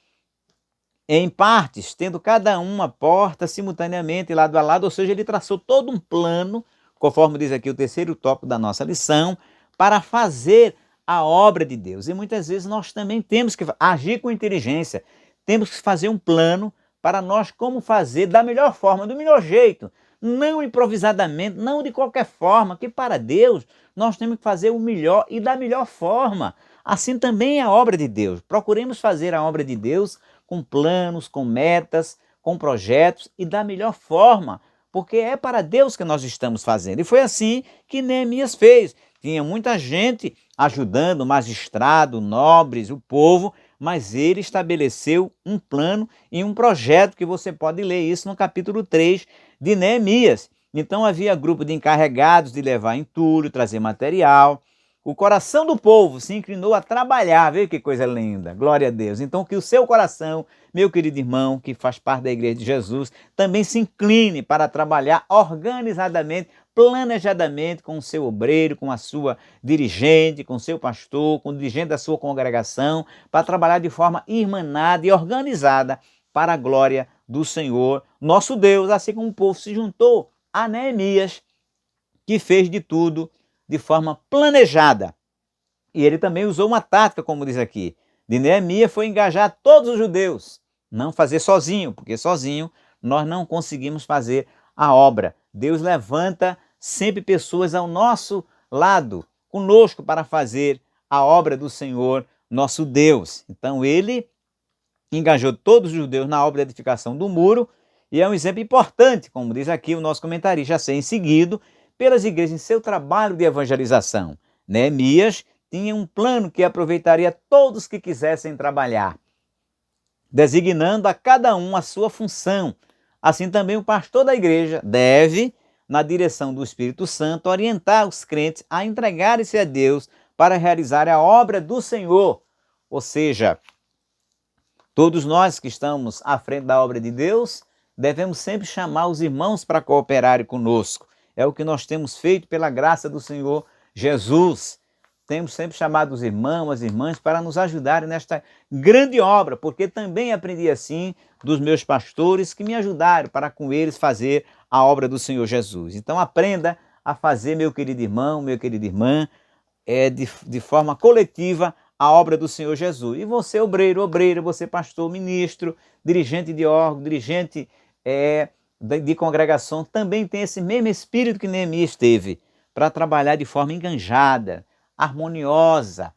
em partes, tendo cada uma porta simultaneamente, lado a lado, ou seja, ele traçou todo um plano, conforme diz aqui o terceiro tópico da nossa lição, para fazer a obra de Deus. E muitas vezes nós também temos que agir com inteligência, temos que fazer um plano para nós como fazer da melhor forma, do melhor jeito, não improvisadamente, não de qualquer forma, que para Deus nós temos que fazer o melhor e da melhor forma. Assim também é a obra de Deus. Procuremos fazer a obra de Deus com planos, com metas, com projetos e da melhor forma, porque é para Deus que nós estamos fazendo. E foi assim que Neemias fez. Tinha muita gente ajudando, o magistrado, nobres, o povo, mas ele estabeleceu um plano e um projeto, que você pode ler isso no capítulo 3 de Neemias. Então havia grupo de encarregados de levar entulho, trazer material. O coração do povo se inclinou a trabalhar, veja que coisa linda, glória a Deus. Então que o seu coração, meu querido irmão, que faz parte da Igreja de Jesus, também se incline para trabalhar organizadamente, planejadamente com o seu obreiro, com a sua dirigente, com o seu pastor, com o dirigente da sua congregação, para trabalhar de forma irmanada e organizada para a glória do Senhor, nosso Deus, assim como o povo se juntou a Neemias, que fez de tudo de forma planejada. E ele também usou uma tática, como diz aqui, de Neemias, foi engajar todos os judeus, não fazer sozinho, porque sozinho nós não conseguimos fazer a obra. Deus levanta sempre pessoas ao nosso lado, conosco, para fazer a obra do Senhor, nosso Deus. Então ele engajou todos os judeus na obra de edificação do muro, e é um exemplo importante, como diz aqui o nosso comentarista, a ser seguido pelas igrejas em seu trabalho de evangelização. Neemias tinha um plano que aproveitaria todos que quisessem trabalhar, designando a cada um a sua função. Assim também o pastor da igreja deve, na direção do Espírito Santo, orientar os crentes a entregarem-se a Deus para realizar a obra do Senhor. Ou seja, todos nós que estamos à frente da obra de Deus, devemos sempre chamar os irmãos para cooperarem conosco. É o que nós temos feito pela graça do Senhor Jesus. Temos sempre chamado os irmãos, as irmãs, para nos ajudarem nesta grande obra, porque também aprendi assim dos meus pastores que me ajudaram para com eles fazer a obra do Senhor Jesus. Então aprenda a fazer, meu querido irmão, minha querida irmã, de forma coletiva a obra do Senhor Jesus. E você, obreiro, obreira, você, pastor, ministro, dirigente de órgão, dirigente de congregação, também tem esse mesmo espírito que Neemias teve, para trabalhar de forma enganjada, harmoniosa,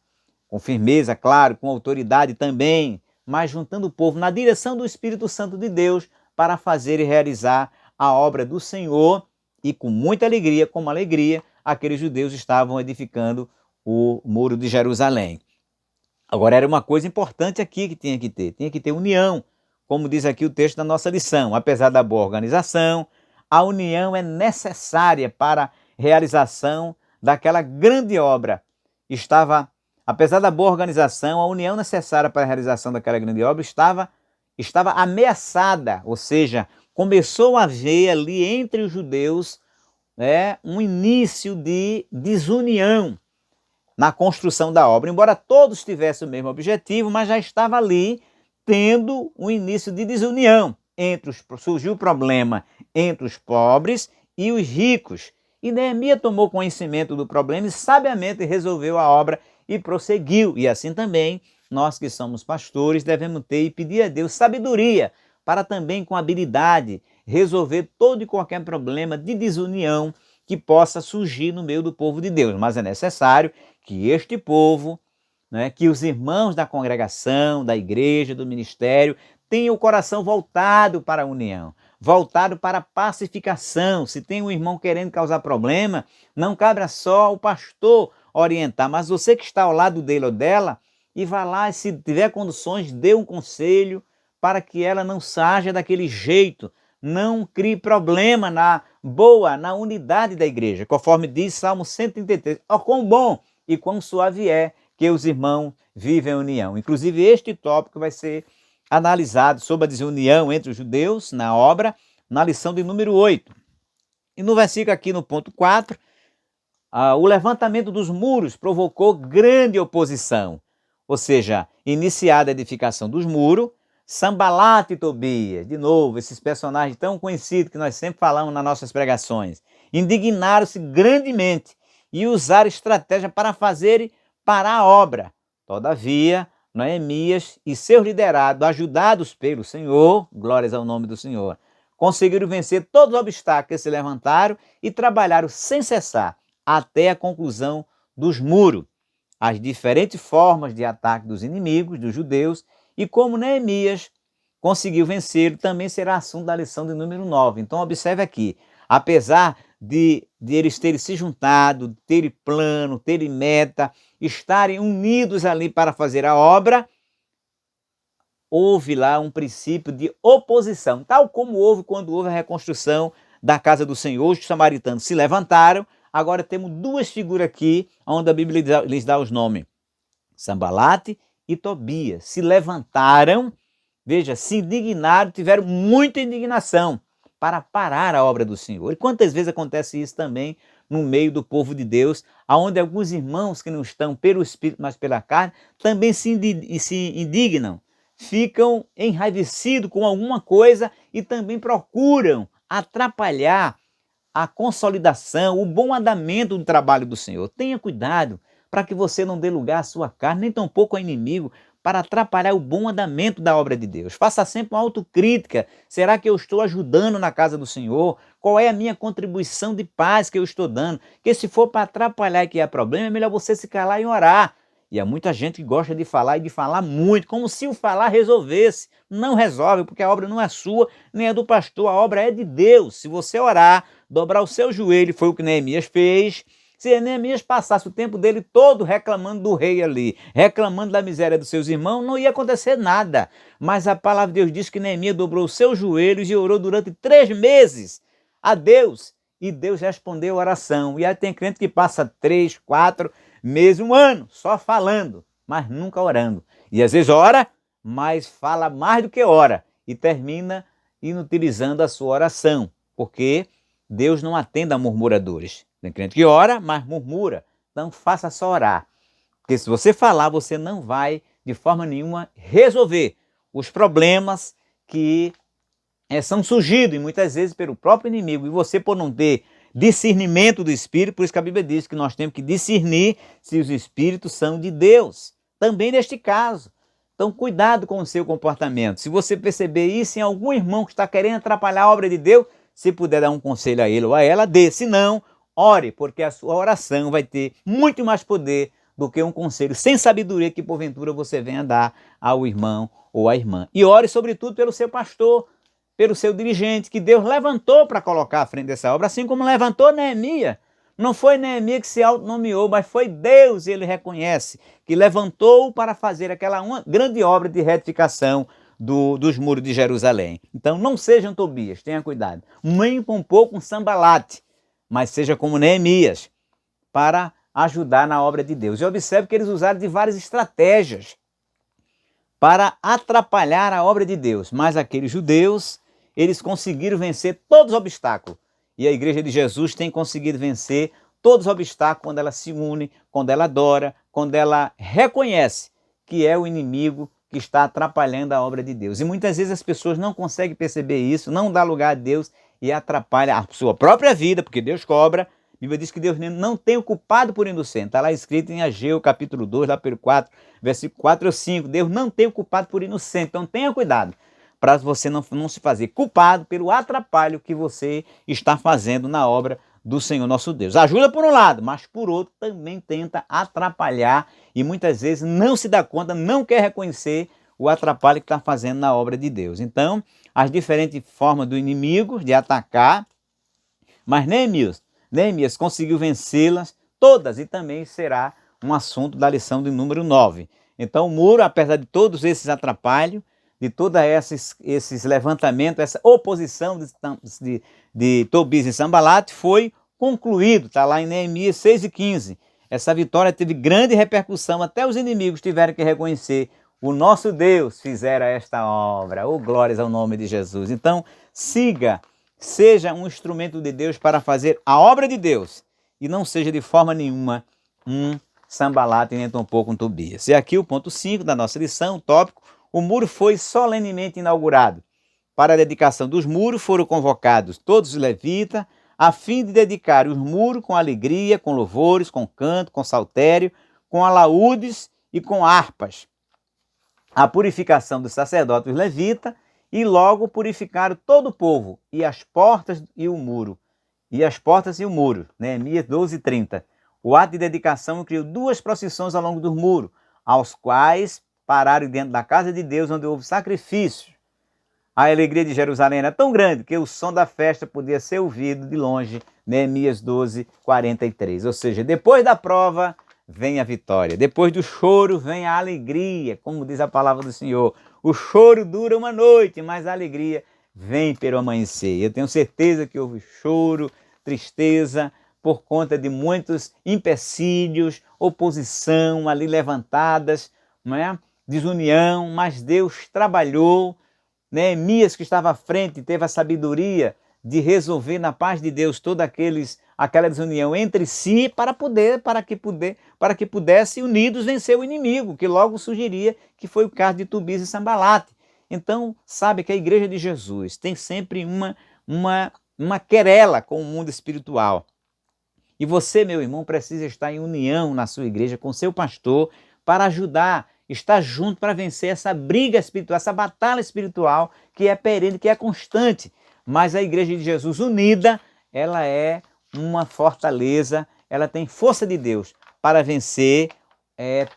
com firmeza, claro, com autoridade também, mas juntando o povo na direção do Espírito Santo de Deus para fazer e realizar a obra do Senhor. E com muita alegria, como alegria, aqueles judeus estavam edificando o muro de Jerusalém. Agora era uma coisa importante aqui que tinha que ter união, como diz aqui o texto da nossa lição. Apesar da boa organização, a união é necessária para a realização daquela grande obra. Estava apesar da boa organização, a união necessária para a realização daquela grande obra estava ameaçada, ou seja, começou a haver ali entre os judeus um início de desunião na construção da obra. Embora todos tivessem o mesmo objetivo, mas já estava ali tendo um início de desunião. Surgiu o problema entre os pobres e os ricos. E Neemias tomou conhecimento do problema e sabiamente resolveu a obra e prosseguiu. E assim também, nós que somos pastores devemos ter e pedir a Deus sabedoria para também com habilidade resolver todo e qualquer problema de desunião que possa surgir no meio do povo de Deus. Mas é necessário que este povo, que os irmãos da congregação, da igreja, do ministério, tenham o coração voltado para a união, voltado para a pacificação. Se tem um irmão querendo causar problema, não cabe só o pastor orientar, mas você que está ao lado dele ou dela, e vá lá, e se tiver condições, dê um conselho para que ela não saia daquele jeito, não crie problema na unidade da igreja, conforme diz Salmo 133. Ó, quão bom e quão suave é que os irmãos vivem em união. Inclusive, este tópico vai ser analisado sobre a desunião entre os judeus na obra, na lição de número 8. E no versículo aqui no ponto 4, o levantamento dos muros provocou grande oposição. Ou seja, iniciada a edificação dos muros, Sanbalate e Tobias, de novo, esses personagens tão conhecidos que nós sempre falamos nas nossas pregações, indignaram-se grandemente e usaram estratégia para fazer parar a obra. Todavia, Neemias e seus liderados, ajudados pelo Senhor, glórias ao nome do Senhor, conseguiram vencer todos os obstáculos que se levantaram e trabalharam sem cessar até a conclusão dos muros. As diferentes formas de ataque dos inimigos, dos judeus, e como Neemias conseguiu vencer, também será assunto da lição de número 9. Então observe aqui, apesar de eles terem se juntado, terem plano, terem meta, estarem unidos ali para fazer a obra, houve lá um princípio de oposição, tal como houve quando houve a reconstrução da casa do Senhor. Os samaritanos se levantaram. Agora temos duas figuras aqui, onde a Bíblia lhes dá os nomes, Sanbalate e Tobias. Se levantaram, veja, se indignaram, tiveram muita indignação para parar a obra do Senhor. E quantas vezes acontece isso também no meio do povo de Deus, onde alguns irmãos que não estão pelo Espírito, mas pela carne, também se indignam, ficam enraivecidos com alguma coisa e também procuram atrapalhar a consolidação, o bom andamento do trabalho do Senhor. Tenha cuidado para que você não dê lugar à sua carne, nem tampouco ao inimigo, para atrapalhar o bom andamento da obra de Deus. Faça sempre uma autocrítica. Será que eu estou ajudando na casa do Senhor? Qual é a minha contribuição de paz que eu estou dando? Que se for para atrapalhar e que há problema, é melhor você se calar e orar. E há muita gente que gosta de falar e de falar muito, como se o falar resolvesse. Não resolve, porque a obra não é sua, nem é do pastor, a obra é de Deus. Se você orar, dobrar o seu joelho, foi o que Neemias fez. Se Neemias passasse o tempo dele todo reclamando do rei ali, reclamando da miséria dos seus irmãos, não ia acontecer nada. Mas a palavra de Deus diz que Neemias dobrou os seus joelhos e orou durante 3 meses a Deus. E Deus respondeu a oração. E aí tem crente que passa 3, 4 meses, 1 ano, só falando, mas nunca orando. E às vezes ora, mas fala mais do que ora. E termina inutilizando a sua oração, porque Deus não atende a murmuradores. Tem crente que ora, mas murmura. Então faça só orar. Porque se você falar, você não vai, de forma nenhuma, resolver os problemas que são surgidos, e muitas vezes pelo próprio inimigo. E você, por não ter discernimento do Espírito, por isso que a Bíblia diz que nós temos que discernir se os Espíritos são de Deus. Também neste caso. Então cuidado com o seu comportamento. Se você perceber isso em algum irmão que está querendo atrapalhar a obra de Deus, se puder dar um conselho a ele ou a ela, dê. Se não, ore, porque a sua oração vai ter muito mais poder do que um conselho sem sabedoria que porventura você venha dar ao irmão ou à irmã. E ore sobretudo pelo seu pastor, pelo seu dirigente, que Deus levantou para colocar à frente dessa obra, assim como levantou Neemias. Não foi Neemias que se autonomeou, mas foi Deus, ele reconhece, que levantou para fazer aquela grande obra de retificação dos muros de Jerusalém. Então não sejam Tobias, tenha cuidado, nem um pouco um Sanbalate, mas seja como Neemias, para ajudar na obra de Deus. E observe que eles usaram de várias estratégias para atrapalhar a obra de Deus. Mas aqueles judeus, eles conseguiram vencer todos os obstáculos. E a Igreja de Jesus tem conseguido vencer todos os obstáculos quando ela se une, quando ela adora, quando ela reconhece que é o inimigo que está atrapalhando a obra de Deus. E muitas vezes as pessoas não conseguem perceber isso, não dá lugar a Deus e atrapalha a sua própria vida, porque Deus cobra. A Bíblia diz que Deus não tem o culpado por inocente. Está lá escrito em Ageu, capítulo 2, lá pelo 4, versículo 4 ou 5. Deus não tem o culpado por inocente. Então tenha cuidado para você não se fazer culpado pelo atrapalho que você está fazendo na obra do Senhor nosso Deus. Ajuda por um lado, mas por outro também tenta atrapalhar e muitas vezes não se dá conta, não quer reconhecer o atrapalho que está fazendo na obra de Deus. Então, as diferentes formas do inimigo de atacar, mas Neemias conseguiu vencê-las todas e também será um assunto da lição de número 9. Então, o muro, apesar de todos esses atrapalhos, de todos esses levantamentos, essa oposição de Tobias e Sanbalate, foi concluído. Está lá em Neemias 6:15. Essa vitória teve grande repercussão, até os inimigos tiveram que reconhecer: o nosso Deus fizera esta obra. Oh, glórias ao nome de Jesus. Então, seja um instrumento de Deus para fazer a obra de Deus e não seja de forma nenhuma um Sanbalate nem tampouco um Tobias. E aqui o ponto 5 da nossa lição, o tópico: o muro foi solenemente inaugurado. Para a dedicação dos muros foram convocados todos os levitas, a fim de dedicar os muros com alegria, com louvores, com canto, com saltério, com alaúdes e com harpas. A purificação dos sacerdotes levitas, e logo purificaram todo o povo, e as portas e o muro. Neemias 12:30. O ato de dedicação criou 2 procissões ao longo do muro, aos quais pararam dentro da casa de Deus, onde houve sacrifício. A alegria de Jerusalém era tão grande que o som da festa podia ser ouvido de longe. Neemias 12:43. Ou seja, depois da prova vem a vitória. Depois do choro vem a alegria, como diz a palavra do Senhor. O choro dura uma noite, mas a alegria vem pelo amanhecer. Eu tenho certeza que houve choro, tristeza, por conta de muitos empecilhos, oposição ali levantadas, não é? Desunião, mas Deus trabalhou. Neemias, que estava à frente, teve a sabedoria de resolver na paz de Deus toda aquela desunião entre si para que pudesse unidos vencer o inimigo, que logo surgiria, que foi o caso de Tobias e Sanbalate. Então, sabe que a Igreja de Jesus tem sempre uma querela com o mundo espiritual. E você, meu irmão, precisa estar em união na sua igreja com o seu pastor para ajudar, estar junto para vencer essa briga espiritual, essa batalha espiritual que é perene, que é constante. Mas a Igreja de Jesus unida, ela é uma fortaleza, ela tem força de Deus para vencer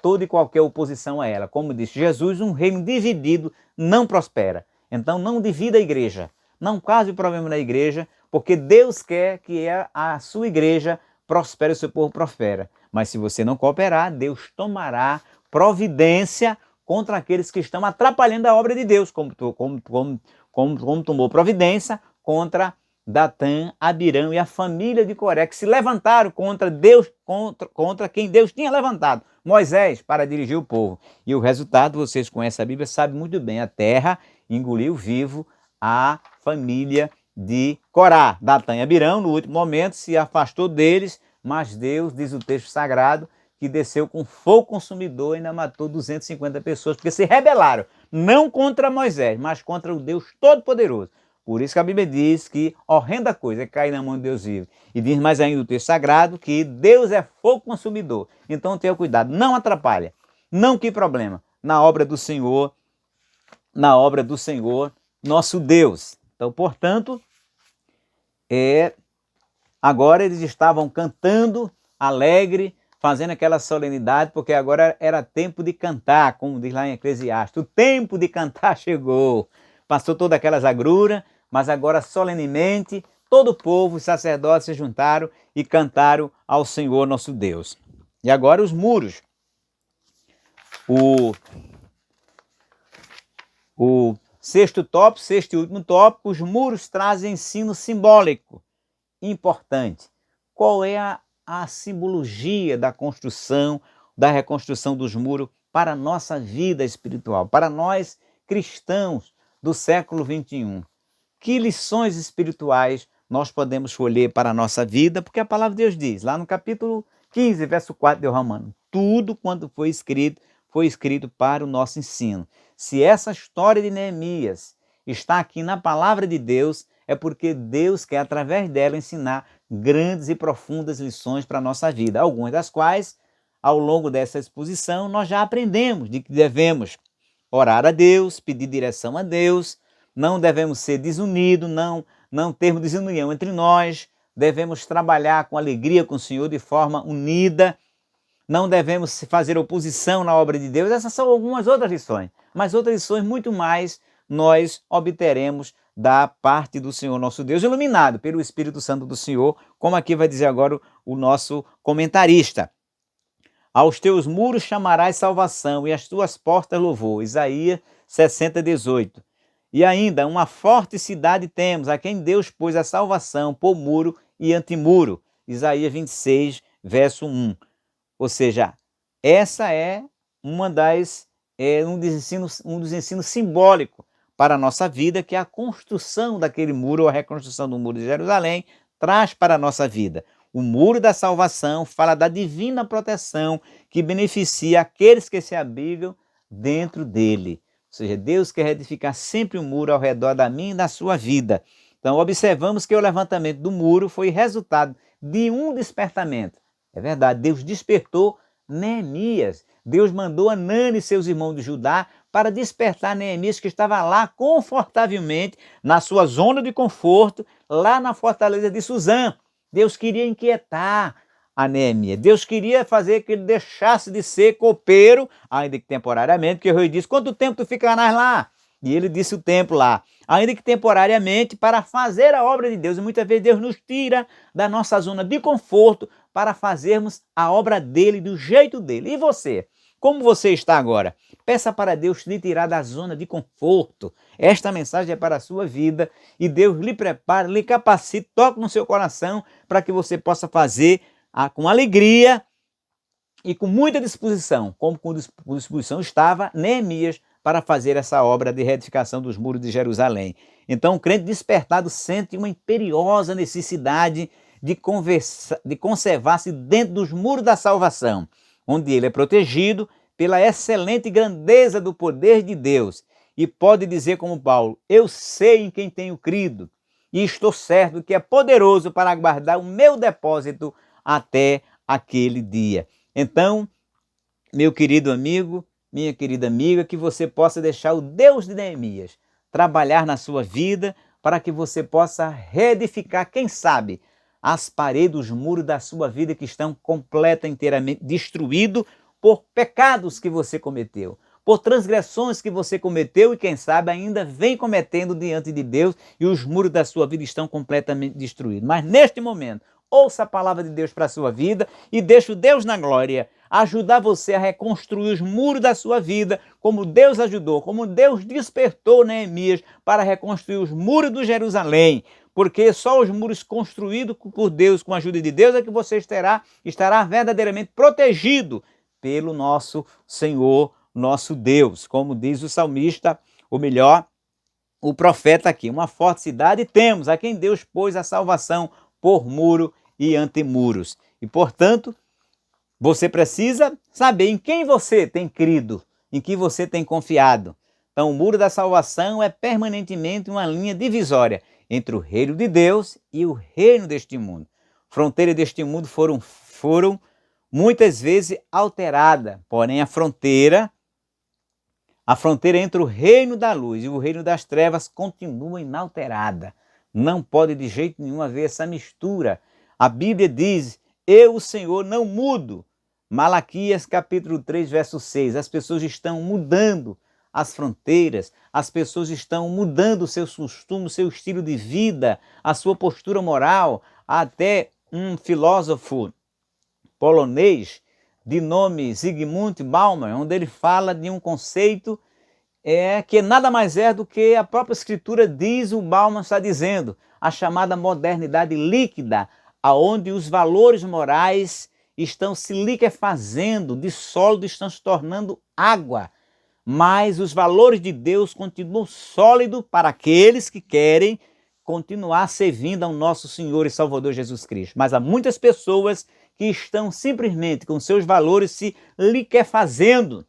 toda e qualquer oposição a ela. Como disse Jesus, um reino dividido não prospera. Então não divida a igreja, não cause problema na igreja, porque Deus quer que a sua igreja prospere, o seu povo prospera. Mas se você não cooperar, Deus tomará providência contra aqueles que estão atrapalhando a obra de Deus, como tomou providência contra Datã, Abirão e a família de Coré, que se levantaram contra Deus, contra quem Deus tinha levantado, Moisés, para dirigir o povo. E o resultado, vocês conhecem a Bíblia, sabem muito bem, a terra engoliu vivo a família de Corá. Datã e Abirão, no último momento, se afastou deles, mas Deus, diz o texto sagrado, que desceu com fogo consumidor e ainda matou 250 pessoas, porque se rebelaram, não contra Moisés, mas contra o Deus Todo-Poderoso. Por isso que a Bíblia diz que horrenda coisa é cair na mão de Deus vivo. E diz mais ainda o texto sagrado que Deus é fogo consumidor. Então tenha cuidado, não atrapalha, não que problema na obra do Senhor, nosso Deus. Então, portanto, agora eles estavam cantando alegre, fazendo aquela solenidade, porque agora era tempo de cantar, como diz lá em Eclesiastes. O tempo de cantar chegou. Passou todas aquelas agruras, mas agora solenemente todo o povo, os sacerdotes se juntaram e cantaram ao Senhor nosso Deus. E agora os muros. O sexto e último tópico, os muros trazem ensino simbólico importante. Qual é a simbologia da construção, da reconstrução dos muros para a nossa vida espiritual, para nós cristãos do século XXI. Que lições espirituais nós podemos colher para a nossa vida? Porque a palavra de Deus diz, lá no capítulo 15, verso 4 de Romanos, tudo quanto foi escrito para o nosso ensino. Se essa história de Neemias está aqui na palavra de Deus, é porque Deus quer, através dela, ensinar grandes e profundas lições para a nossa vida, algumas das quais, ao longo dessa exposição, nós já aprendemos de que devemos orar a Deus, pedir direção a Deus, não devemos ser desunidos, não termos desunião entre nós, devemos trabalhar com alegria com o Senhor de forma unida, não devemos fazer oposição na obra de Deus. Essas são algumas outras lições, mas outras lições muito mais nós obteremos da parte do Senhor nosso Deus, iluminado pelo Espírito Santo do Senhor, como aqui vai dizer agora o nosso comentarista. Aos teus muros chamarás salvação e às tuas portas louvor. Isaías 60, 18. E ainda, uma forte cidade temos, a quem Deus pôs a salvação por muro e antemuro. Isaías 26, verso 1. Ou seja, essa é um dos ensinos simbólicos para a nossa vida, que é a construção daquele muro, ou a reconstrução do muro de Jerusalém, traz para a nossa vida. O muro da salvação fala da divina proteção que beneficia aqueles que se abrigam dentro dele. Ou seja, Deus quer edificar sempre um muro ao redor da minha e da sua vida. Então, observamos que o levantamento do muro foi resultado de um despertamento. É verdade, Deus despertou Neemias. Deus mandou Anani e seus irmãos de Judá para despertar Neemias, que estava lá confortavelmente, na sua zona de conforto, lá na fortaleza de Suzã. Deus queria inquietar a Neemias. Deus queria fazer que ele deixasse de ser copeiro, ainda que temporariamente, porque o rei disse, quanto tempo tu ficarás lá? E ele disse o tempo lá, ainda que temporariamente, para fazer a obra de Deus. E muitas vezes Deus nos tira da nossa zona de conforto para fazermos a obra dele do jeito dele. E você? Como você está agora? Peça para Deus lhe tirar da zona de conforto. Esta mensagem é para a sua vida e Deus lhe prepara, lhe capacita, toque no seu coração para que você possa fazer com alegria e com muita disposição, como com disposição estava Neemias para fazer essa obra de reedificação dos muros de Jerusalém. Então o crente despertado sente uma imperiosa necessidade de conservar-se dentro dos muros da salvação, onde ele é protegido pela excelente grandeza do poder de Deus e pode dizer como Paulo, eu sei em quem tenho crido e estou certo que é poderoso para guardar o meu depósito até aquele dia. Então, meu querido amigo, minha querida amiga, que você possa deixar o Deus de Neemias trabalhar na sua vida para que você possa reedificar, quem sabe, as paredes, os muros da sua vida que estão completamente, inteiramente destruídos por pecados que você cometeu, por transgressões que você cometeu e quem sabe ainda vem cometendo diante de Deus e os muros da sua vida estão completamente destruídos. Mas neste momento, ouça a palavra de Deus para a sua vida e deixe o Deus na glória ajudar você a reconstruir os muros da sua vida, como Deus ajudou, como Deus despertou Neemias para reconstruir os muros do Jerusalém. Porque só os muros construídos por Deus, com a ajuda de Deus, é que você estará verdadeiramente protegido pelo nosso Senhor, nosso Deus. Como diz o salmista, ou melhor, o profeta aqui. Uma forte cidade temos, a quem Deus pôs a salvação por muro e antemuros. E, portanto, você precisa saber em quem você tem crido, em que você tem confiado. Então, o muro da salvação é permanentemente uma linha divisória entre o reino de Deus e o reino deste mundo. Fronteiras deste mundo foram muitas vezes alteradas, porém a fronteira entre o reino da luz e o reino das trevas continua inalterada. Não pode de jeito nenhum haver essa mistura. A Bíblia diz, eu, o Senhor, não mudo. Malaquias capítulo 3, verso 6. As pessoas estão mudando as fronteiras, as pessoas estão mudando os seus costumes, o seu estilo de vida, a sua postura moral. Até um filósofo polonês de nome Zygmunt Bauman, onde ele fala de um conceito que nada mais é do que a própria Escritura diz, o Bauman está dizendo, a chamada modernidade líquida, aonde os valores morais estão se liquefazendo, dissólidos, estão se tornando água. Mas os valores de Deus continuam sólidos para aqueles que querem continuar servindo ao nosso Senhor e Salvador Jesus Cristo. Mas há muitas pessoas que estão simplesmente com seus valores se liquefazendo,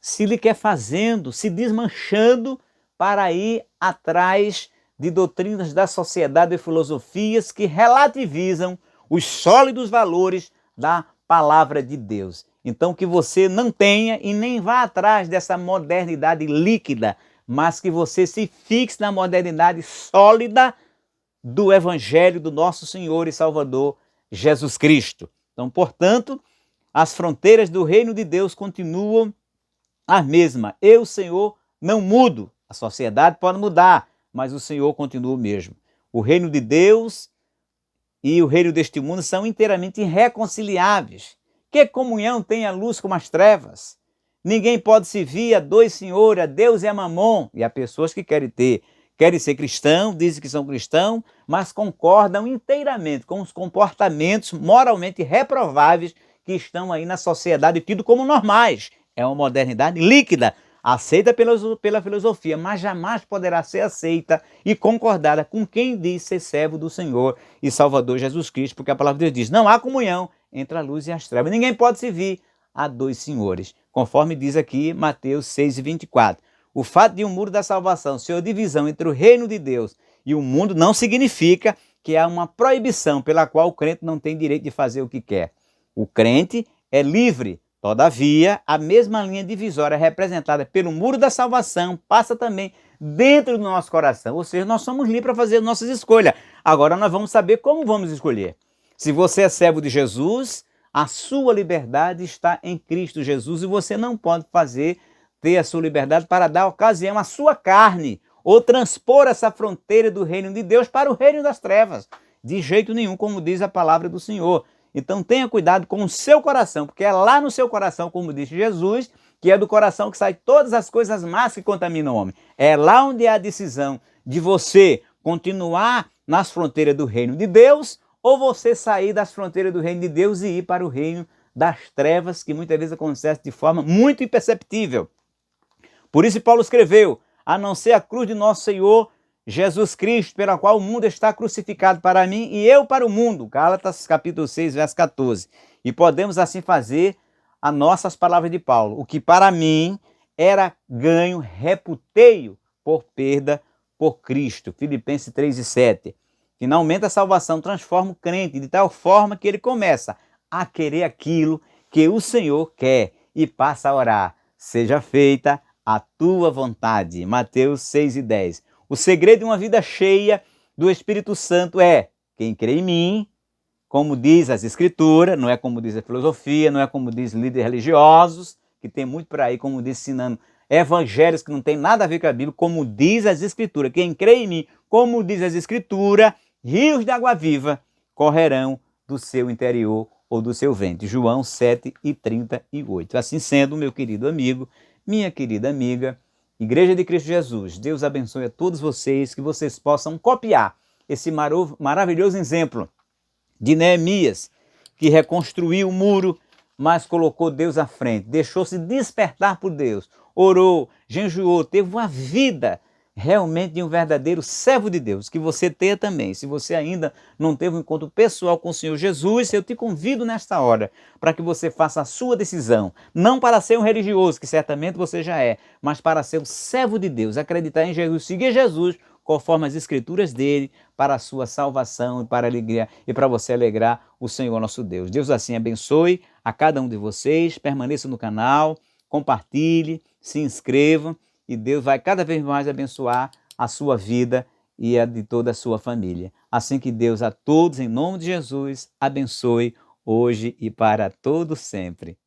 se desmanchando para ir atrás de doutrinas da sociedade e filosofias que relativizam os sólidos valores da palavra de Deus. Então que você não tenha e nem vá atrás dessa modernidade líquida, mas que você se fixe na modernidade sólida do Evangelho do nosso Senhor e Salvador Jesus Cristo. Então, portanto, as fronteiras do reino de Deus continuam as mesmas. Eu, Senhor, não mudo. A sociedade pode mudar, mas o Senhor continua o mesmo. O reino de Deus e o reino deste mundo são inteiramente irreconciliáveis. Que comunhão tem a luz com as trevas? Ninguém pode servir a dois senhores, a Deus e a Mamon. E há pessoas que querem ser cristãos, dizem que são cristãos, mas concordam inteiramente com os comportamentos moralmente reprováveis que estão aí na sociedade tido como normais. É uma modernidade líquida, aceita pela filosofia, mas jamais poderá ser aceita e concordada com quem diz ser servo do Senhor e Salvador Jesus Cristo, porque a palavra de Deus diz, não há comunhão entre a luz e as trevas. Ninguém pode servir a dois senhores, conforme diz aqui Mateus 6:24. O fato de um muro da salvação ser a divisão entre o reino de Deus e o mundo não significa que há uma proibição pela qual o crente não tem direito de fazer o que quer. O crente é livre. Todavia, a mesma linha divisória representada pelo muro da salvação passa também dentro do nosso coração. Ou seja, nós somos livres para fazer nossas escolhas. Agora nós vamos saber como vamos escolher. Se você é servo de Jesus, a sua liberdade está em Cristo Jesus e você não pode ter a sua liberdade para dar ocasião à sua carne ou transpor essa fronteira do reino de Deus para o reino das trevas. De jeito nenhum, como diz a palavra do Senhor. Então tenha cuidado com o seu coração, porque é lá no seu coração, como disse Jesus, que é do coração que saem todas as coisas más que contaminam o homem. É lá onde há a decisão de você continuar nas fronteiras do reino de Deus ou você sair das fronteiras do reino de Deus e ir para o reino das trevas, que muitas vezes acontece de forma muito imperceptível. Por isso Paulo escreveu, a não ser a cruz de nosso Senhor Jesus Cristo, pela qual o mundo está crucificado para mim e eu para o mundo. Gálatas capítulo 6, verso 14. E podemos assim fazer as nossas palavras de Paulo. O que para mim era ganho, reputei-o por perda por Cristo. Filipenses 3:7. Finalmente a salvação transforma o crente de tal forma que ele começa a querer aquilo que o Senhor quer e passa a orar. Seja feita a tua vontade. Mateus 6:10. O segredo de uma vida cheia do Espírito Santo é quem crê em mim, como diz as Escrituras, não é como diz a filosofia, não é como diz líderes religiosos, que tem muito por aí, como diz, ensinando evangelhos que não tem nada a ver com a Bíblia, como diz as Escrituras. Quem crê em mim, como diz as Escrituras, rios de água viva correrão do seu interior ou do seu ventre. João 7:38. Assim sendo, meu querido amigo, minha querida amiga, Igreja de Cristo Jesus, Deus abençoe a todos vocês, que vocês possam copiar esse maravilhoso exemplo de Neemias, que reconstruiu o muro, mas colocou Deus à frente, deixou-se despertar por Deus, orou, jejuou, teve uma vida realmente de um verdadeiro servo de Deus, que você tenha também. Se você ainda não teve um encontro pessoal com o Senhor Jesus, eu te convido nesta hora para que você faça a sua decisão, não para ser um religioso, que certamente você já é, mas para ser um servo de Deus, acreditar em Jesus, seguir Jesus, conforme as escrituras dele, para a sua salvação e para a alegria e para você alegrar o Senhor nosso Deus. Deus assim abençoe a cada um de vocês, permaneça no canal, compartilhe, se inscreva, e Deus vai cada vez mais abençoar a sua vida e a de toda a sua família. Assim que Deus a todos, em nome de Jesus, abençoe hoje e para todo sempre.